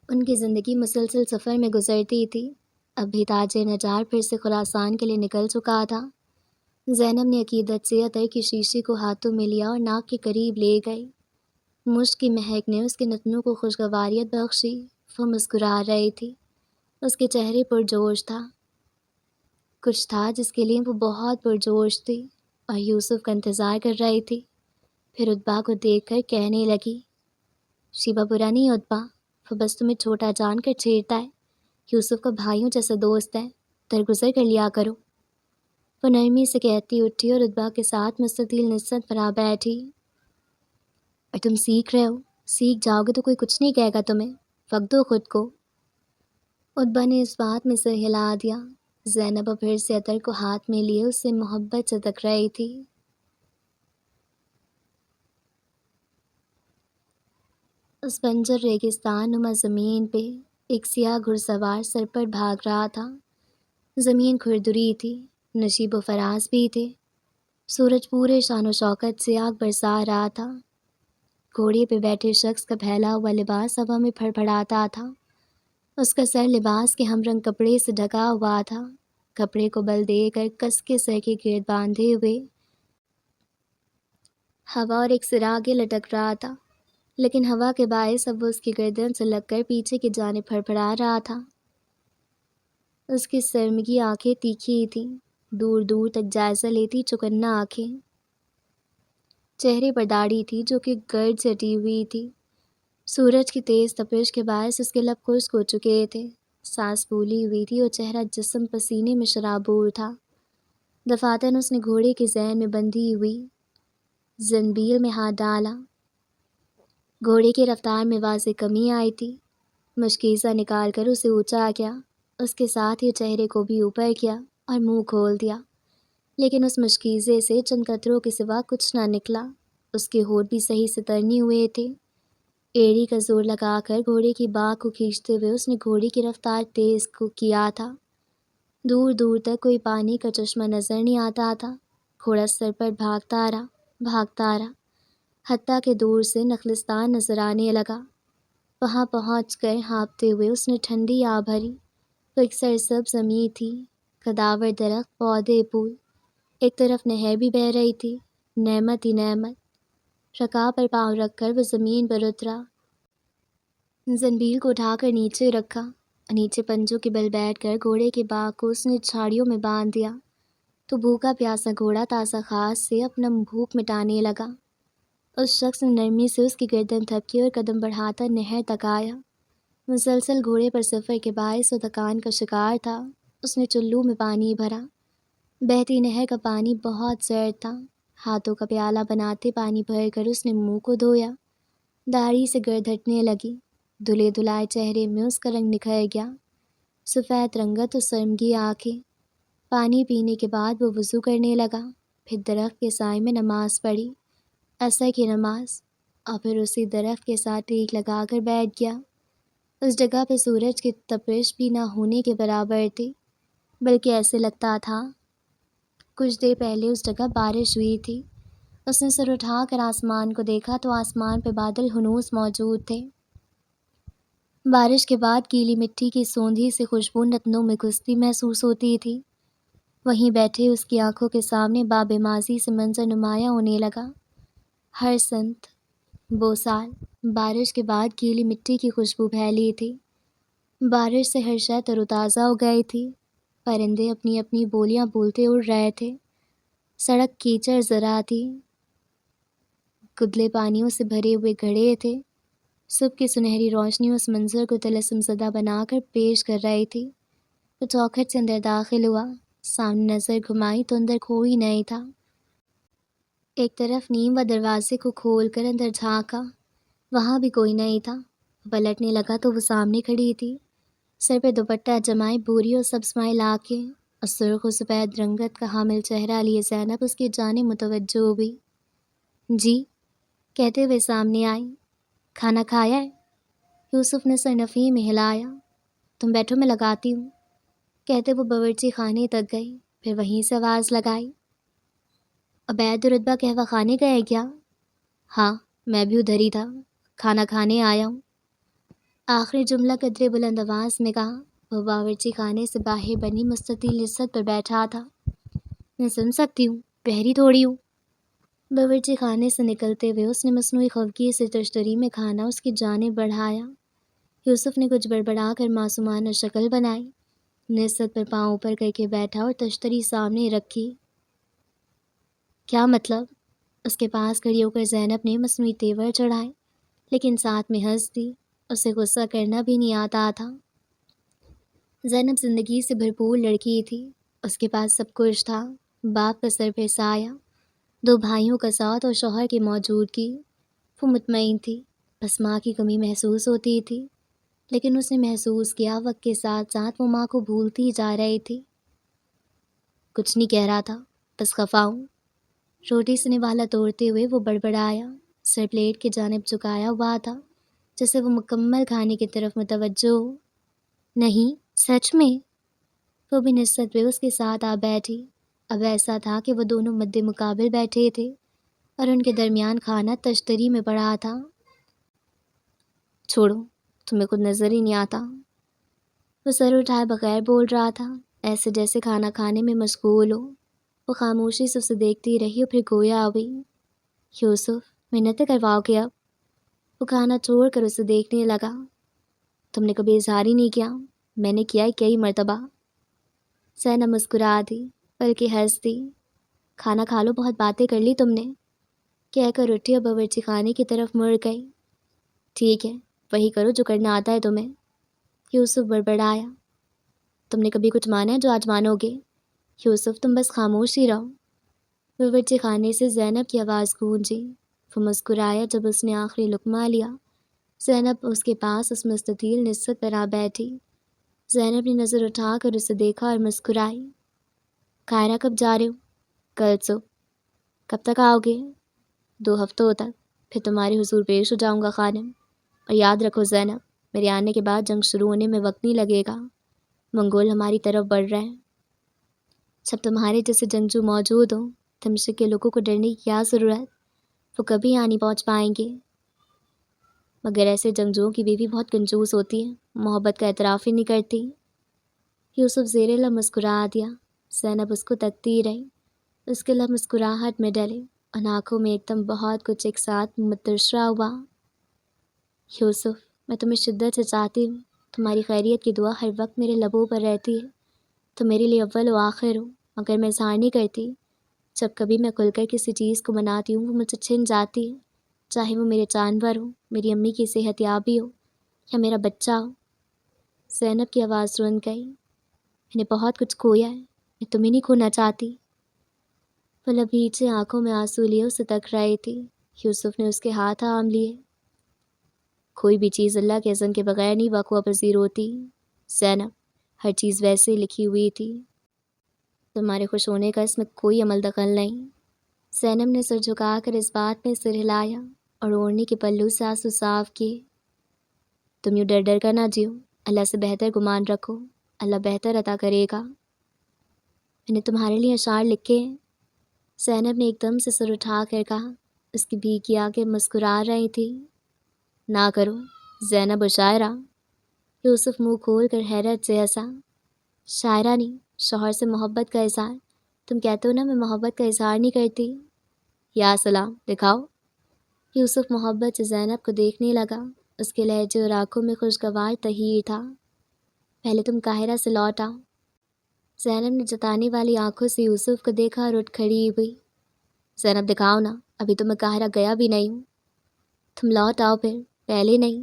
ان کی زندگی مسلسل سفر میں گزرتی تھی۔ اب بھی تاجر نجار پھر سے خراسان کے لیے نکل چکا تھا۔ زینب نے عقیدت سے عطر کی شیشی کو ہاتھوں میں لیا اور ناک کے قریب لے گئی۔ مشک کی مہک نے اس کے نتنوں کو خوشگواریت بخشی، وہ مسکرا رہی تھی، اس کے چہرے پر جوش تھا۔ کچھ تھا جس کے لیے وہ بہت پرجوش تھی اور یوسف کا انتظار کر رہی تھی۔ پھر عتبہ کو دیکھ کر کہنے لگی، شیبہ برا نہیں عتبہ، وہ بس تمہیں چھوٹا جان کر چھیڑتا ہے، یوسف کا بھائیوں جیسا دوست ہے، درگزر کر لیا کرو۔ وہ نرمی سے کہتی اٹھی اور عتبہ کے ساتھ مستطیل نسبت پر آ بیٹھی۔ اور تم سیکھ رہے ہو، سیکھ جاؤ گے تو کوئی کچھ نہیں کہے گا تمہیں، وقت دو خود کو۔ عتبہ نے اس بات میں سر ہلا دیا۔ زینب پھر سے عطر کو ہاتھ میں لیے اس سے محبت سے تک رہی تھی۔ اس بنجر ریگستان نما زمین پہ ایک سیاہ گھڑ سوار سر پر بھاگ رہا تھا۔ زمین کھردری تھی، نشیب و فراز بھی تھے، سورج پورے شان و شوکت سے آگ برسا رہا تھا۔ گھوڑے پہ بیٹھے شخص کا پھیلا ہوا لباس ہوا میں پھڑپھڑاتا تھا، اس کا سر لباس کے ہم رنگ کپڑے سے ڈھکا ہوا تھا، کپڑے کو بل دے کر کس کے سر کے گرد باندھے ہوئے ہوا اور ایک سراغے لٹک رہا تھا، لیکن ہوا کے باعث اب وہ اس کی گردن سے لگ کر پیچھے کی جانب پھڑپھڑا رہا تھا۔ اس کی سرمگی آنکھیں تیکھی تھیں، دور دور تک جائزہ لیتی چکنا آنکھیں۔ چہرے پر داڑھی تھی جو کہ گرد سے ہٹی ہوئی تھی۔ سورج کی تیز تپش کے باعث اس کے لب خشک ہو چکے تھے، سانس پھولی ہوئی تھی اور چہرہ جسم پسینے میں شرابور تھا۔ دفاتن اس نے گھوڑے کے ذہن میں بندھی ہوئی زنبیل میں ہاتھ ڈالا۔ گھوڑے کی رفتار میں واضح کمی آئی تھی، مشکیزہ نکال کر اسے اونچا کیا، اس کے ساتھ ہی چہرے کو بھی اوپر کیا اور منہ کھول دیا، لیکن اس مشکیزے سے چند قطروں کے سوا کچھ نہ نکلا۔ اس کے ہونٹ بھی صحیح سے ترنے ہوئے تھے۔ ایڑی کا زور لگا کر گھوڑے کی باگ کو کھینچتے ہوئے اس نے گھوڑے کی رفتار تیز کو کیا تھا۔ دور دور تک کوئی پانی کا چشمہ نظر نہیں آتا تھا۔ گھوڑا سر پر بھاگتا رہا، حتیٰ کہ دور سے نخلستان نظر آنے لگا۔ وہاں پہنچ کر ہانپتے ہوئے اس نے ٹھنڈی آ بھری۔ وہ ایک سرسبز زمین تھی، قداور درخت، پودے، پھول، ایک طرف نہر بھی بہہ رہی تھی، نعمت ہی نعمت۔ رکاب پر پاؤں رکھ کر وہ زمین پر اترا، زنبیل کو اٹھا کر نیچے رکھا، نیچے پنجوں کے بل بیٹھ کر گھوڑے کے باگ کو اس نے جھاڑیوں میں باندھ دیا تو بھوکا پیاسا گھوڑا تازہ گھاس سے اپنا بھوک مٹانے لگا۔ اس شخص نے نرمی سے اس کی گردن تھپکی اور قدم بڑھاتا نہر تک آیا۔ مسلسل گھوڑے پر سفر کے باعث وہ تھکان کا شکار تھا۔ اس نے چلو میں پانی بھرا، بہتی نہر کا پانی بہت زرد تھا۔ ہاتھوں کا پیالہ بناتے پانی بھر کر اس نے منہ کو دھویا، داڑھی سے گرد ہٹنے لگی، دھلے دھلائے چہرے میں اس کا رنگ نکھر گیا، سفید رنگت اور سرمگی آنکھیں۔ پانی پینے کے بعد وہ وضو کرنے لگا، پھر درخت کے سائے میں نماز پڑھی، عصر کی نماز، اور پھر اسی درخت کے ساتھ ٹیک لگا کر بیٹھ گیا۔ اس جگہ پہ سورج کی تپش بھی نہ ہونے کے برابر تھی، بلکہ ایسے لگتا تھا کچھ دیر پہلے اس جگہ بارش ہوئی تھی۔ اس نے سر اٹھا کر آسمان کو دیکھا تو آسمان پہ بادل ہنوس موجود تھے۔ بارش کے بعد گیلی مٹی کی سوندھی سے خوشبو نتنوں میں گھستی محسوس ہوتی تھی۔ وہیں بیٹھے اس کی آنکھوں کے سامنے باب ماضی سے منظر نمایاں ہونے لگا۔ ہر سمت بوسال بارش کے بعد گیلی مٹی کی خوشبو پھیلی تھی۔ بارش سے ہر شے تر و تازہ ہو گئی تھی۔ پرندے اپنی اپنی بولیاں بولتے اڑ رہے تھے۔ سڑک کیچڑ زرا تھی، گدلے پانیوں سے بھرے ہوئے گھڑے تھے۔ صبح کی سنہری روشنی اس منظر کو طلسم زدہ بنا کر پیش کر رہی تھی۔ وہ چوکھٹ سے اندر داخل ہوا، سامنے نظر گھمائی تو اندر کوئی نہیں تھا۔ ایک طرف نیم و دروازے کو کھول کر اندر جھانکا، وہاں بھی کوئی نہیں تھا۔ پلٹنے لگا تو وہ سامنے کھڑی تھی، سر پہ دوپٹہ جمائے بھوری اور سبز مائل آنکھیں اور سرخ و سفید رنگت کا حامل چہرہ لیے زینب اس کی جانب متوجہ ہوئی۔ جی کہتے ہوئے سامنے آئی۔ کھانا کھایا ہے؟ یوسف نے سر نفی میں ہلایا۔ تم بیٹھو میں لگاتی ہوں، کہتے وہ باورچی خانے تک گئی، پھر وہیں سے آواز لگائی۔ عبید اور رتبہ قہوہ خانے گئے کیا؟ ہاں میں بھی ادھر ہی تھا، کھانا کھانے آیا ہوں۔ آخری جملہ قدرے بلند آواز میں کہا۔ وہ باورچی خانے سے باہر بنی مستطیل نصرت پر بیٹھا تھا۔ میں سن سکتی ہوں، بحری تھوڑی ہوں۔ باورچی خانے سے نکلتے ہوئے اس نے مصنوعی خفگی سے تشتری میں کھانا اس کی جانب بڑھایا۔ یوسف نے کچھ بڑبڑا کر معصومانہ شکل بنائی، نصرت پر پاؤں اوپر کر کے بیٹھا اور تشتری سامنے رکھی۔ کیا مطلب؟ اس کے پاس کھڑی ہو کر زینب نے مصنوعی تیور چڑھائے، لیکن ساتھ میں ہنس دی۔ اسے غصہ کرنا بھی نہیں آتا تھا۔ زینب زندگی سے بھرپور لڑکی تھی، اس کے پاس سب کچھ تھا، باپ کا سر پہ سایہ، 2 بھائیوں کا ساتھ اور شوہر کی موجودگی۔ وہ مطمئن تھی، بس ماں کی کمی محسوس ہوتی تھی، لیکن اس نے محسوس کیا وقت کے ساتھ ساتھ وہ ماں کو بھولتی جا رہی تھی۔ کچھ نہیں کہہ رہا تھا، بس خفا ہوں۔ روٹی سے نوالا توڑتے ہوئے وہ بڑبڑایا، سر پلیٹ کی جانب جھکایا ہوا تھا جیسے وہ مکمل کھانے کی طرف متوجہ ہو۔ نہیں سچ میں؟ وہ بھی نصرت پہ اس کے ساتھ آ بیٹھی۔ اب ایسا تھا کہ وہ دونوں مد مقابل بیٹھے تھے اور ان کے درمیان کھانا تشتری میں پڑا تھا۔ چھوڑو، تمہیں خود نظر ہی نہیں آتا۔ وہ سر اٹھائے بغیر بول رہا تھا، ایسے جیسے کھانا کھانے میں مشغول ہو۔ وہ خاموشی سے اسے دیکھتی رہی اور پھر گویا ہوئی۔ یوسف منتیں کرواؤ گے اب؟ وہ کھانا چھوڑ کر اسے دیکھنے لگا۔ تم نے کبھی اظہار ہی نہیں کیا، میں نے کیا ہے کئی مرتبہ۔ زینب مسکرا دی، بلکہ ہنس دی۔ کھانا کھا لو، بہت باتیں کر لی تم نے، کہہ کر اٹھی اور باورچی خانے کی طرف مڑ گئی۔ ٹھیک ہے، وہی کرو جو کرنا آتا ہے تمہیں۔ یوسف بڑبڑایا۔ تم نے کبھی کچھ مانا ہے جو آج مانو گے؟ یوسف تم بس خاموش ہی رہو۔ باورچی خانے سے زینب کی آواز گونجی۔ وہ مسکرایا جب اس نے آخری لقمہ لیا۔ زینب اس کے پاس اس مستطیل نصرت پر آ بیٹھی۔ زینب نے نظر اٹھا کر اسے دیکھا اور مسکرائی۔ قاہرہ کب جا رہے ہو؟ کل صبح۔ کب تک آؤ گے؟ 2 ہفتوں تک، پھر تمہارے حضور پیش ہو جاؤں گا خانم۔ اور یاد رکھو زینب، میرے آنے کے بعد جنگ شروع ہونے میں وقت نہیں لگے گا، منگول ہماری طرف بڑھ رہے ہیں۔ جب تمہارے جیسے جنگجو موجود ہوں، دمشق کے لوگوں کو ڈرنے کی کیا ضرورت؟ وہ کبھی یہاں نہیں پہنچ پائیں گے۔ مگر ایسے جنگجوؤں کی بیوی بہت کنجوس ہوتی ہے، محبت کا اعتراف ہی نہیں کرتی۔ یوسف زیر لب مسکرا دیا۔ زینب اس کو تکتی رہی، اس کے لب مسکراہٹ میں ڈلے اور آنکھوں میں ایک دم بہت کچھ ایک ساتھ مترشرا ہوا۔ یوسف میں تمہیں شدت سے چاہتی ہوں، تمہاری خیریت کی دعا ہر وقت میرے لبوں پر رہتی ہے۔ تم میرے لیے اول و آخر ہو، مگر میں اظہار نہیں کرتی۔ جب کبھی میں کھل کر کسی چیز کو مناتی ہوں وہ مجھ سے چھن جاتی ہے، چاہے وہ میرے جانور ہو، میری امی کی صحت یابی ہو یا میرا بچہ ہو۔ زینب کی آواز رن گئی۔ میں نے بہت کچھ کھویا ہے، میں تمہیں نہیں کھونا چاہتی۔ وہ لبھیچے آنکھوں میں آنسو لیے اسے تک رہی تھی۔ یوسف نے اس کے ہاتھ تھام لیے۔ کوئی بھی چیز اللہ کے اذن کے بغیر نہیں وقوع پذیر ہوتی زینب، ہر چیز ویسے لکھی ہوئی تھی، تمہارے خوش ہونے کا اس میں کوئی عمل دخل نہیں۔ زینب نے سر جھکا کر اس بات میں سر ہلایا اور اوڑھنی کے پلو سے آنسو صاف کیے۔ تم یوں ڈر ڈر کر نہ جیو، اللہ سے بہتر گمان رکھو، اللہ بہتر عطا کرے گا۔ میں نے تمہارے لیے اشعار لکھے ہیں۔ زینب نے ایک دم سے سر اٹھا کر کہا۔ اس کی بھیگی آنکھیں مسکرا رہی تھی۔ نہ کرو زینب و شاعرہ۔ یوسف منہ کھول کر حیرت سے ہنسا۔ شاعرہ نہیں، شوہر سے محبت کا اظہار۔ تم کہتے ہو نا میں محبت کا اظہار نہیں کرتی۔ یا سلام، دکھاؤ۔ یوسف محبت سے زینب کو دیکھنے لگا۔ اس کے لہجے اور آنکھوں میں خوشگوار تحیر تھا۔ پہلے تم قاہرہ سے لوٹ آؤ۔ زینب نے جتانے والی آنکھوں سے یوسف کو دیکھا اور اٹھ کھڑی ہوئی۔ زینب دکھاؤ نا، ابھی تو میں قاہرہ گیا بھی نہیں ہوں۔ تم لوٹ آؤ پھر، پہلے نہیں۔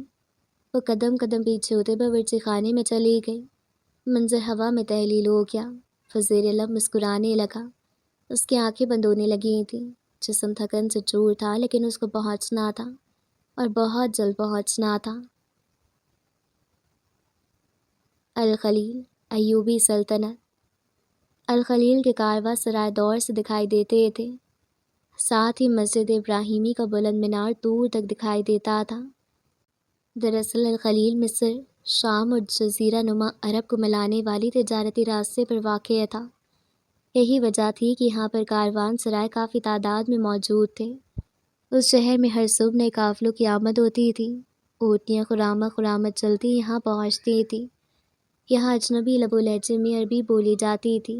وہ قدم قدم پیچھے ہوتے باورچی خانے میں چلی گئی۔ منظر ہوا میں تحلیل ہو گیا۔ فزیر لب مسکرانے لگا۔ اس کی آنکھیں بند ہونے لگی تھیں۔ جسم تھکن سے چور تھا، لیکن اس کو پہنچنا تھا اور بہت جلد پہنچنا تھا۔ الخلیل، ایوبی سلطنت۔ الخلیل کے کارواں سرائے دور سے دکھائی دیتے تھے۔ ساتھ ہی مسجد ابراہیمی کا بلند مینار دور تک دکھائی دیتا تھا۔ دراصل الخلیل مصر، شام اور جزیرہ نما عرب کو ملانے والی تجارتی راستے پر واقع تھا۔ یہی وجہ تھی کہ یہاں پر کاروان سرائے کافی تعداد میں موجود تھے۔ اس شہر میں ہر صبح نئے قافلوں کی آمد ہوتی تھی۔ اونٹنیاں خرامہ خرامت چلتی یہاں پہنچتی تھی۔ یہاں اجنبی لب و لہجے میں عربی بولی جاتی تھی۔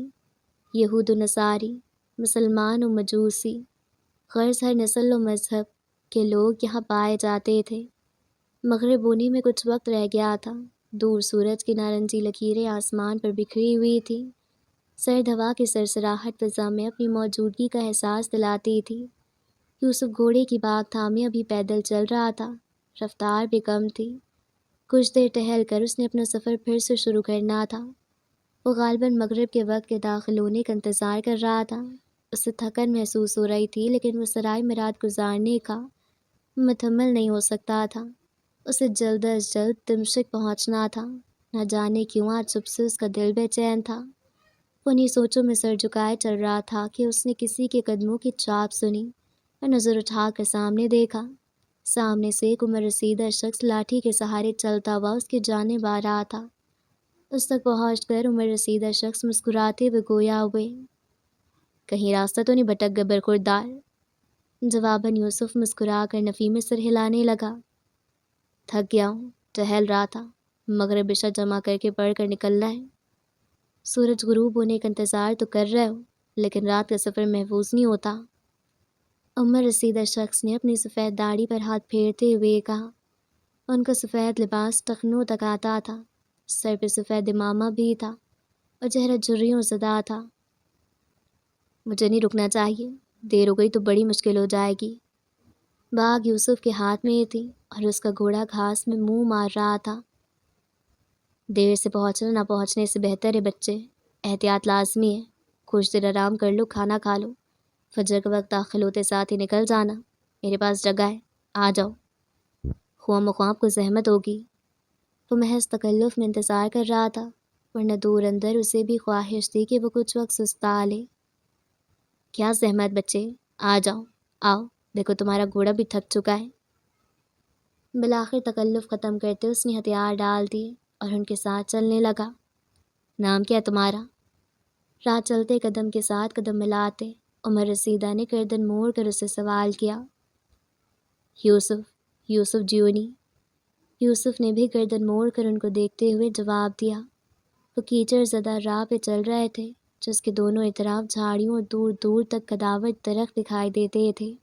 یہود و نصاری، مسلمان و مجوسی، غرض ہر نسل و مذہب کے لوگ یہاں پائے جاتے تھے۔ مغرب ہونے میں کچھ وقت رہ گیا تھا۔ دور سورج کی نارنجی لکیریں آسمان پر بکھری ہوئی تھی۔ سرد ہوا کی سرسراہٹ فضا میں اپنی موجودگی کا احساس دلاتی تھی۔ یوسف گھوڑے کی باگ تھامے ابھی پیدل چل رہا تھا۔ رفتار بھی کم تھی۔ کچھ دیر ٹہل کر اس نے اپنا سفر پھر سے شروع کرنا تھا۔ وہ غالباً مغرب کے وقت کے داخل ہونے کا انتظار کر رہا تھا۔ اسے تھکن محسوس ہو رہی تھی، لیکن وہ سرائے مراد گزارنے کا متحمل نہیں ہو سکتا تھا۔ اسے جلد از جلد دمشق پہنچنا تھا۔ نہ جانے کیوں آج صبح سے اس کا دل بے چین تھا۔ وہ انہیں سوچوں میں سر جھکائے چل رہا تھا کہ اس نے کسی کے قدموں کی چاپ سنی اور نظر اٹھا کر سامنے دیکھا۔ سامنے سے ایک عمر رسیدہ شخص لاٹھی کے سہارے چلتا ہوا اس کی جانب آ رہا تھا۔ اس تک پہنچ کر عمر رسیدہ شخص مسکراتے ہوئے گویا ہوئے، کہیں راستہ تو نہیں بھٹک گئے برخوردار؟ جواباً یوسف مسکرا کر نفی میں سر ہلانے لگا۔ تھک گیا ہوں، ٹہل رہا تھا، مغرب عشاء جمع کر کے پڑھ کر نکلنا ہے۔ سورج غروب ہونے کا انتظار تو کر رہے ہو، لیکن رات کا سفر محفوظ نہیں ہوتا۔ عمر رسیدہ شخص نے اپنی سفید داڑھی پر ہاتھ پھیرتے ہوئے کہا۔ ان کا سفید لباس ٹخنوں تک آتا تھا۔ سر پہ سفید امامہ بھی تھا اور چہرہ جھریوں زدہ تھا۔ مجھے نہیں رکنا چاہیے، دیر ہو گئی تو بڑی مشکل ہو جائے گی۔ باغ یوسف کے ہاتھ میں تھی اور اس کا گھوڑا گھاس میں منہ مار رہا تھا۔ دیر سے پہنچنا نہ پہنچنے سے بہتر ہے بچے، احتیاط لازمی ہے۔ کچھ دیر آرام کر لو، کھانا کھا لو، فجر کا وقت داخل ہوتے ساتھ ہی نکل جانا۔ میرے پاس جگہ ہے، آ جاؤ، خواہ مخواہ آپ کو زحمت ہوگی۔ وہ محض تکلف میں انتظار کر رہا تھا، ورنہ دور اندر اسے بھی خواہش تھی کہ وہ کچھ وقت سستا لے۔ کیا زحمت بچے، آ جاؤ، آؤ، دیکھو تمہارا گھوڑا بھی تھک چکا ہے۔ بالآخر تکلف ختم کرتے اس نے ہتھیار ڈال دیے اور ان کے ساتھ چلنے لگا۔ نام کیا ہے تمہارا؟ راہ چلتے قدم کے ساتھ قدم ملاتے عمر رسیدہ نے گردن موڑ کر اسے سوال کیا۔ یوسف، یوسف جیونی۔ یوسف نے بھی گردن موڑ کر ان کو دیکھتے ہوئے جواب دیا۔ وہ کیچڑ زدہ راہ پہ چل رہے تھے، جس کے دونوں اطراف جھاڑیوں اور دور دور تک قداور درخت دکھائی دیتے تھے۔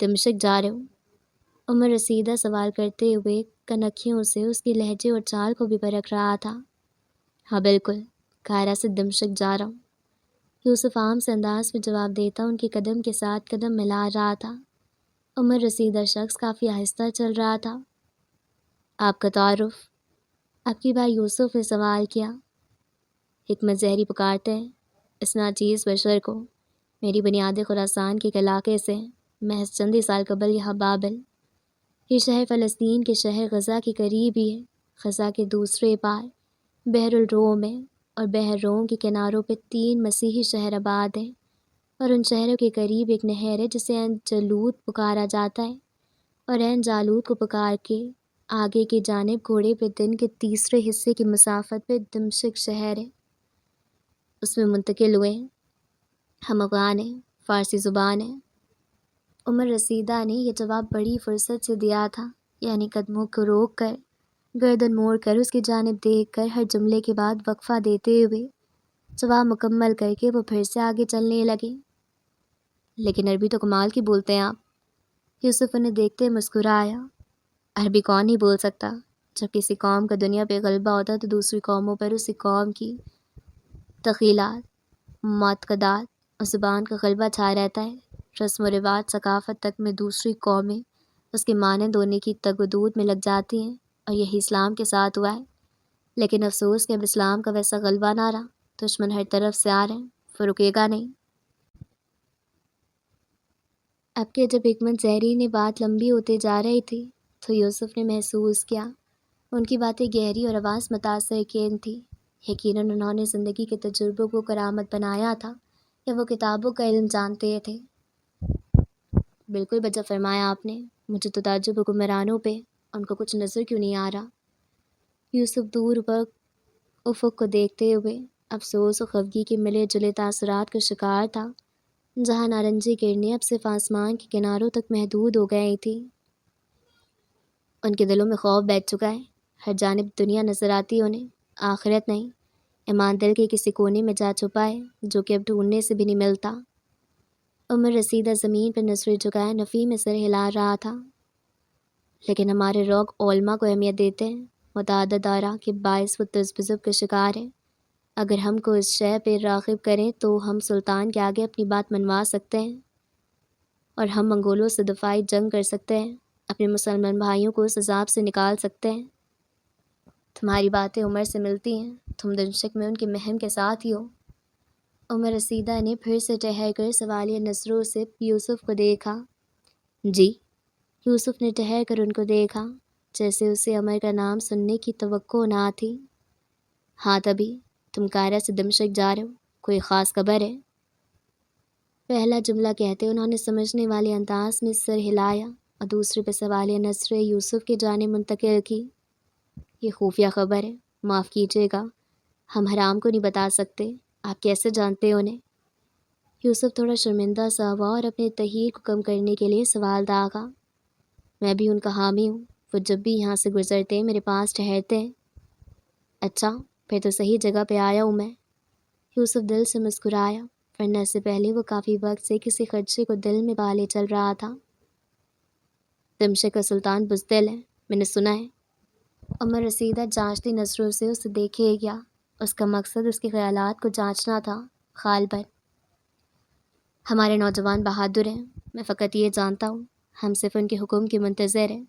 دمشق جا رہے ہو؟ عمر رسیدہ سوال کرتے ہوئے کنکھیوں سے اس کی لہجے اور چال کو بھی پرکھ رہا تھا۔ ہاں بالکل، قاہرہ سے دمشق جا رہا ہوں۔ یوسف عام سے انداز میں جواب دیتا ان کے قدم کے ساتھ قدم ملا رہا تھا۔ عمر رسیدہ شخص کافی آہستہ چل رہا تھا۔ آپ کا تعارف؟ اب کی بار یوسف نے سوال کیا۔ حکمت زہری پکارتے ہیں اس ناچیز بشر کو۔ میری بنیاد خراسان کے ایک علاقے سے، محض چند ہی سال قبل یہاں بابل۔ یہ شہر فلسطین کے شہر غزہ کے قریب ہی ہے۔ غزہ کے دوسرے پار بحر الروم ہے، اور بحر روم کے کناروں پہ 3 مسیحی شہر آباد ہیں، اور ان شہروں کے قریب ایک نہر ہے جسے عین جالوت پکارا جاتا ہے، اور عین جالوت کو پکار کے آگے کی جانب گھوڑے پہ دن کے تیسرے حصے کی مسافت پہ دمشق شہر ہے۔ اس میں منتقل ہوئے ہیں۔ ہم افغان ہیں، فارسی زبان ہے۔ عمر رسیدہ نے یہ جواب بڑی فرصت سے دیا تھا، یعنی قدموں کو روک کر، گردن موڑ کر، اس کی جانب دیکھ کر، ہر جملے کے بعد وقفہ دیتے ہوئے جواب مکمل کر کے وہ پھر سے آگے چلنے لگے۔ لیکن عربی تو کمال کی بولتے ہیں آپ۔ یوسف انہیں دیکھتے مسکرایا۔ عربی کون نہیں بول سکتا؟ جب کسی قوم کا دنیا پہ غلبہ ہوتا ہے تو دوسری قوموں پر اسی قوم کی تخیلات، معتقدات اور زبان کا غلبہ چھا رہتا ہے۔ رسم و رواج، ثقافت تک میں دوسری قومیں اس کے مانند ہونے کی تگ و دود میں لگ جاتی ہیں، اور یہی اسلام کے ساتھ ہوا ہے۔ لیکن افسوس کہ اب اسلام کا ویسا غلبہ نہ رہا، دشمن ہر طرف سے آ رہے ہیں، وہ رکے گا نہیں۔ اب کہ جب حکمت زہری نے بات لمبی ہوتے جا رہی تھی تو یوسف نے محسوس کیا ان کی باتیں گہری اور آواز متاثر کن تھی۔ یقیناً انہوں نے زندگی کے تجربوں کو کرامت بنایا تھا، یا وہ کتابوں کا علم جانتے تھے۔ بالکل بجا فرمایا آپ نے۔ مجھے تو تعجب حکمرانوں پہ ان کو کچھ نظر کیوں نہیں آ رہا۔ یوسف دور پر افق کو دیکھتے ہوئے افسوس و خفگی کے ملے جلے تاثرات کا شکار تھا، جہاں نارنجی کرنیں اب صرف آسمان کے کناروں تک محدود ہو گئی تھی۔ ان کے دلوں میں خوف بیٹھ چکا ہے، ہر جانب دنیا نظر آتی انہیں، آخرت نہیں۔ ایمان دل کے کسی کونے میں جا چھپا ہے جو کہ اب ڈھونڈنے سے بھی نہیں ملتا۔ عمر رسیدہ زمین پر نظریں جھکائے نفی میں سر ہلا رہا تھا۔ لیکن ہمارے روگ علماء کو اہمیت دیتے ہیں، متعدد آراء کے باعث وہ تذبذب کا شکار ہے۔ اگر ہم کو اس شے پہ راغب کریں تو ہم سلطان کے آگے اپنی بات منوا سکتے ہیں، اور ہم منگولوں سے دفاعی جنگ کر سکتے ہیں، اپنے مسلمان بھائیوں کو اس عذاب سے نکال سکتے ہیں۔ تمہاری باتیں عمر سے ملتی ہیں، تم دمشق میں ان کے مہم کے ساتھ ہی ہو۔ عمر رسیدہ نے پھر سے ٹہر کر سوالیہ نظروں سے یوسف کو دیکھا۔ جی؟ یوسف نے ٹہر کر ان کو دیکھا، جیسے اسے عمر کا نام سننے کی توقع نہ تھی۔ ہاں تبھی تم قاہرہ سے دمشق جا رہے ہو، کوئی خاص خبر ہے؟ پہلا جملہ کہتے انہوں نے سمجھنے والے انداز میں سر ہلایا اور دوسرے پہ سوالیہ نظریں یوسف کی جانب منتقل کی۔ یہ خفیہ خبر ہے، معاف کیجیے گا، ہم حرام کو نہیں بتا سکتے۔ آپ کیسے جانتے ہیں انہیں؟ یوسف تھوڑا شرمندہ سا ہوا اور اپنے تحیر کو کم کرنے کے لیے سوال داغا۔ میں بھی ان کا حامی ہوں، وہ جب بھی یہاں سے گزرتے ہیں میرے پاس ٹھہرتے ہیں۔ اچھا، پھر تو صحیح جگہ پہ آیا ہوں میں۔ یوسف دل سے مسکرایا، ورنہ اس سے پہلے وہ کافی وقت سے کسی خدشے کو دل میں پالے چل رہا تھا۔ دمشق کا سلطان بزدل ہے، میں نے سنا ہے۔ عمر رسیدہ جانچتی نظروں سے اسے دیکھے گیا۔ اس کا مقصد اس کے خیالات کو جانچنا تھا، غالباً۔ ہمارے نوجوان بہادر ہیں، میں فقط یہ جانتا ہوں ہم صرف ان کے حکم کے منتظر ہیں۔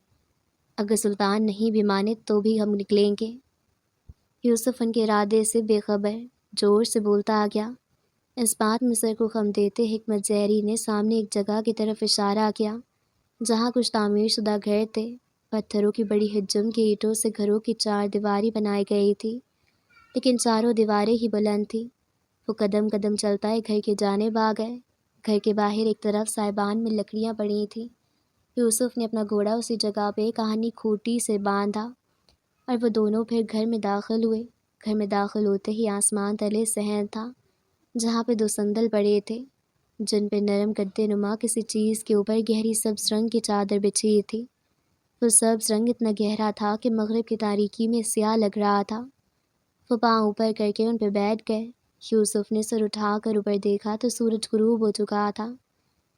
اگر سلطان نہیں بھی مانے تو بھی ہم نکلیں گے۔ یوسف ان کے ارادے سے بے خبر زور سے بولتا آ گیا۔ اس بات میں سر کو خم دیتے حکمت زہری نے سامنے ایک جگہ کی طرف اشارہ کیا جہاں کچھ تعمیر شدہ گھر تھے۔ پتھروں کی بڑی حجم کی اینٹوں سے گھروں کی چار دیواری بنائی گئی تھی، لیکن چاروں دیواریں ہی بلند تھیں۔ وہ قدم قدم چلتا ہے گھر کی جانب آ گئے۔ گھر کے باہر ایک طرف سائبان میں لکڑیاں پڑی تھیں۔ یوسف نے اپنا گھوڑا اسی جگہ پہ کہانی کھوٹی سے باندھا اور وہ دونوں پھر گھر میں داخل ہوئے۔ گھر میں داخل ہوتے ہی آسمان تلے صحن تھا، جہاں پہ دو صندل پڑے تھے جن پہ نرم گدے نما کسی چیز کے اوپر گہری سبز رنگ کی چادر بچھی تھی۔ وہ سبز رنگ اتنا گہرا تھا کہ مغرب کی تاریکی میں سیاہ لگ رہا تھا۔ وہ پاؤں اوپر کر کے ان پہ بیٹھ گئے۔ یوسف نے سر اٹھا کر اوپر دیکھا تو سورج غروب ہو چکا تھا،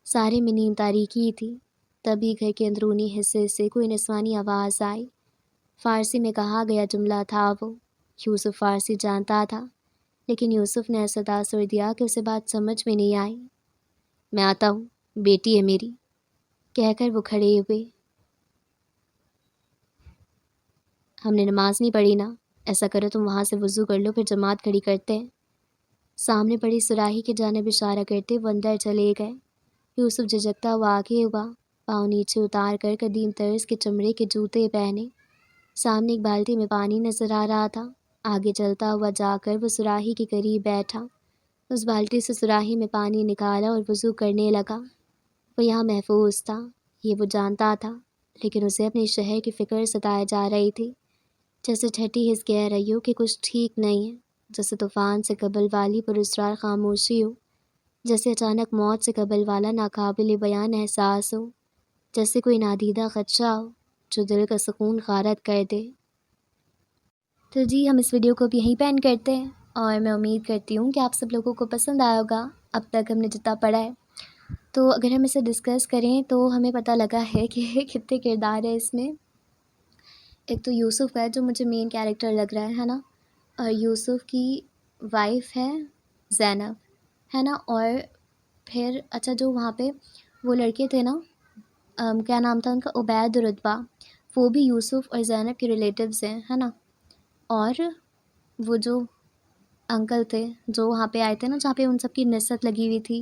سارے میں نیم تاریکی تھی۔ تبھی گھر کے اندرونی حصے سے کوئی نسوانی آواز آئی۔ فارسی میں کہا گیا جملہ تھا وہ۔ یوسف فارسی جانتا تھا، لیکن یوسف نے ایسا تاثر دیا کہ اسے بات سمجھ میں نہیں آئی۔ میں آتا ہوں، بیٹی ہے میری، کہہ کر وہ کھڑے ہوئے۔ ہم نے نماز نہیں پڑھی نا، ایسا کرو تم وہاں سے وضو کر لو، پھر جماعت کھڑی کرتے ہیں۔ سامنے پڑی سراہی کی جانب اشارہ کرتے وہ اندر چلے گئے۔ یوسف جھجکتا ہوا آگے ہوا، پاؤں نیچے اتار کر قدیم طرز کے چمڑے کے جوتے پہنے۔ سامنے ایک بالٹی میں پانی نظر آ رہا تھا۔ آگے چلتا ہوا جا کر وہ سراہی کے قریب بیٹھا، اس بالٹی سے سراہی میں پانی نکالا اور وضو کرنے لگا۔ وہ یہاں محفوظ تھا، یہ وہ جانتا تھا، لیکن اسے اپنے شہر کی فکر ستائے جا رہی تھی، جیسے ٹھٹی حس کہہ رہی ہو کہ کچھ ٹھیک نہیں ہے، جیسے طوفان سے قبل والی پر اسرار خاموشی ہو جیسے اچانک موت سے قبل والا ناقابل بیان احساس ہو، جیسے کوئی نادیدہ خدشہ ہو جو دل کا سکون غارت کر دے۔ تو جی ہم اس ویڈیو کو بھی یہیں پہ اینڈ کرتے ہیں، اور میں امید کرتی ہوں کہ آپ سب لوگوں کو پسند آیا ہوگا اب تک ہم نے جتنا پڑھا ہے۔ تو اگر ہم اسے ڈسکس کریں تو ہمیں پتہ لگا ہے کہ کتنے کردار ہے اس میں۔ ایک تو یوسف ہے جو مجھے مین کیریکٹر لگ رہا ہے نا، اور یوسف کی وائف ہے زینب، ہے نا، اور پھر اچھا جو وہاں پہ وہ لڑکے تھے نا، کیا نام تھا ان کا، عبید اور رتبہ، وہ بھی یوسف اور زینب کے ریلیٹیوز ہیں، ہے نا۔ اور وہ جو انکل تھے جو وہاں پہ آئے تھے نا، جہاں پہ ان سب کی نسبت لگی ہوئی تھی،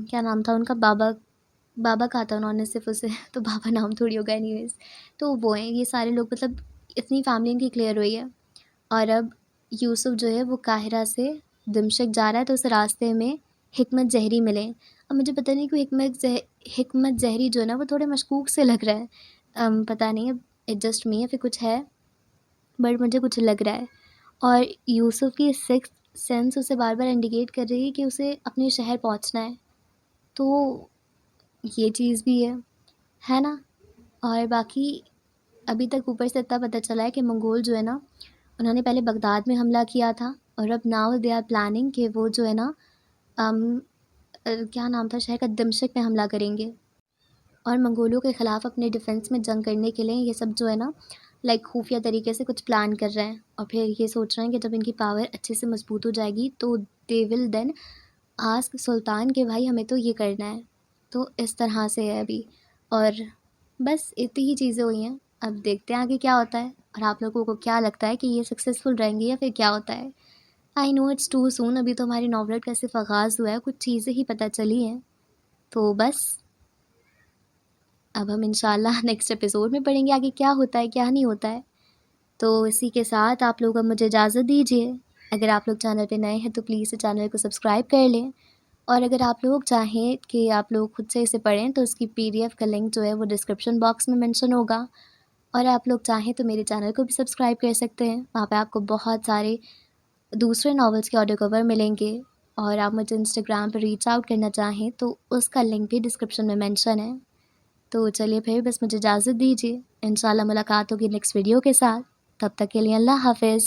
کیا نام تھا ان کا، بابا کہا تھا انہوں نے صرف اسے، تو بابا نام تھوڑی ہوگا اینی ویز، تو وہ ہیں یہ سارے لوگ، مطلب اتنی فیملی ان کی کلیئر ہوئی ہے۔ اور اب یوسف جو ہے وہ قاہرہ سے دمشق جا رہا ہے، تو اس راستے میں حکمت زہری ملے۔ اب مجھے پتہ نہیں کہ حکمت زہری جو ہے نا وہ تھوڑے مشکوک سے لگ رہا ہے، پتہ نہیں اب ایڈجسٹ میں یا پھر کچھ ہے، بٹ مجھے کچھ لگ رہا ہے۔ اور یوسف کی سکس سینس اسے بار بار انڈیکیٹ کر رہی ہے کہ اسے اپنے شہر پہنچنا ہے، تو یہ چیز بھی ہے نا۔ اور باقی ابھی تک اوپر سے اتنا پتہ چلا ہے کہ منگول جو ہے نا انہوں نے پہلے بغداد میں حملہ کیا تھا، اور اب ناؤ دے آر پلاننگ کہ وہ جو ہے نا کیا نام تھا شہر کا، دمشق میں حملہ کریں گے، اور منگولوں کے خلاف اپنے ڈیفنس میں جنگ کرنے کے لیے یہ سب جو ہے نا لائک خفیہ طریقے سے کچھ پلان کر رہے ہیں، اور پھر یہ سوچ رہے ہیں کہ جب ان کی پاور اچھے سے مضبوط ہو جائے گی تو دے ول دین آسک سلطان کہ بھائی ہمیں تو یہ کرنا ہے، تو اس طرح سے ہے ابھی۔ اور بس اتنی ہی چیزیں ہوئی ہیں، اب دیکھتے ہیں آگے کیا ہوتا ہے، اور آپ لوگوں کو کیا لگتا ہے کہ یہ سکسیزفل رہیں گے یا پھر کیا ہوتا ہے۔ آئی نو اٹس ٹو سون، ابھی تو ہماری ناول کا صرف آغاز ہوا ہے، کچھ چیزیں ہی پتہ چلی ہیں، تو بس اب ہم انشاءاللہ نیکسٹ ایپیسوڈ میں پڑھیں گے آگے کیا ہوتا ہے کیا نہیں ہوتا ہے۔ تو اسی کے ساتھ آپ لوگ اب مجھے اجازت دیجیے، اگر آپ لوگ چینل پہ نئے ہیں تو پلیز چینل کو سبسکرائب کر لیں، اور اگر آپ لوگ چاہیں کہ آپ لوگ خود سے اسے پڑھیں تو اس کی PDF کا لنک جو ہے وہ ڈسکرپشن باکس میں منشن ہوگا، اور آپ لوگ چاہیں تو میرے چینل کو بھی سبسکرائب کر سکتے ہیں، وہاں پہ آپ کو بہت سارے دوسرے ناولس کے آڈیو کور ملیں گے، اور آپ مجھے انسٹاگرام پہ ریچ آؤٹ کرنا چاہیں تو اس کا لنک بھی ڈسکرپشن میں مینشن ہے۔ تو چلیے پھر بس مجھے اجازت دیجیے، انشاءاللہ ملاقات ہوگی نیکسٹ ویڈیو کے ساتھ، تب تک کے لیے اللہ حافظ۔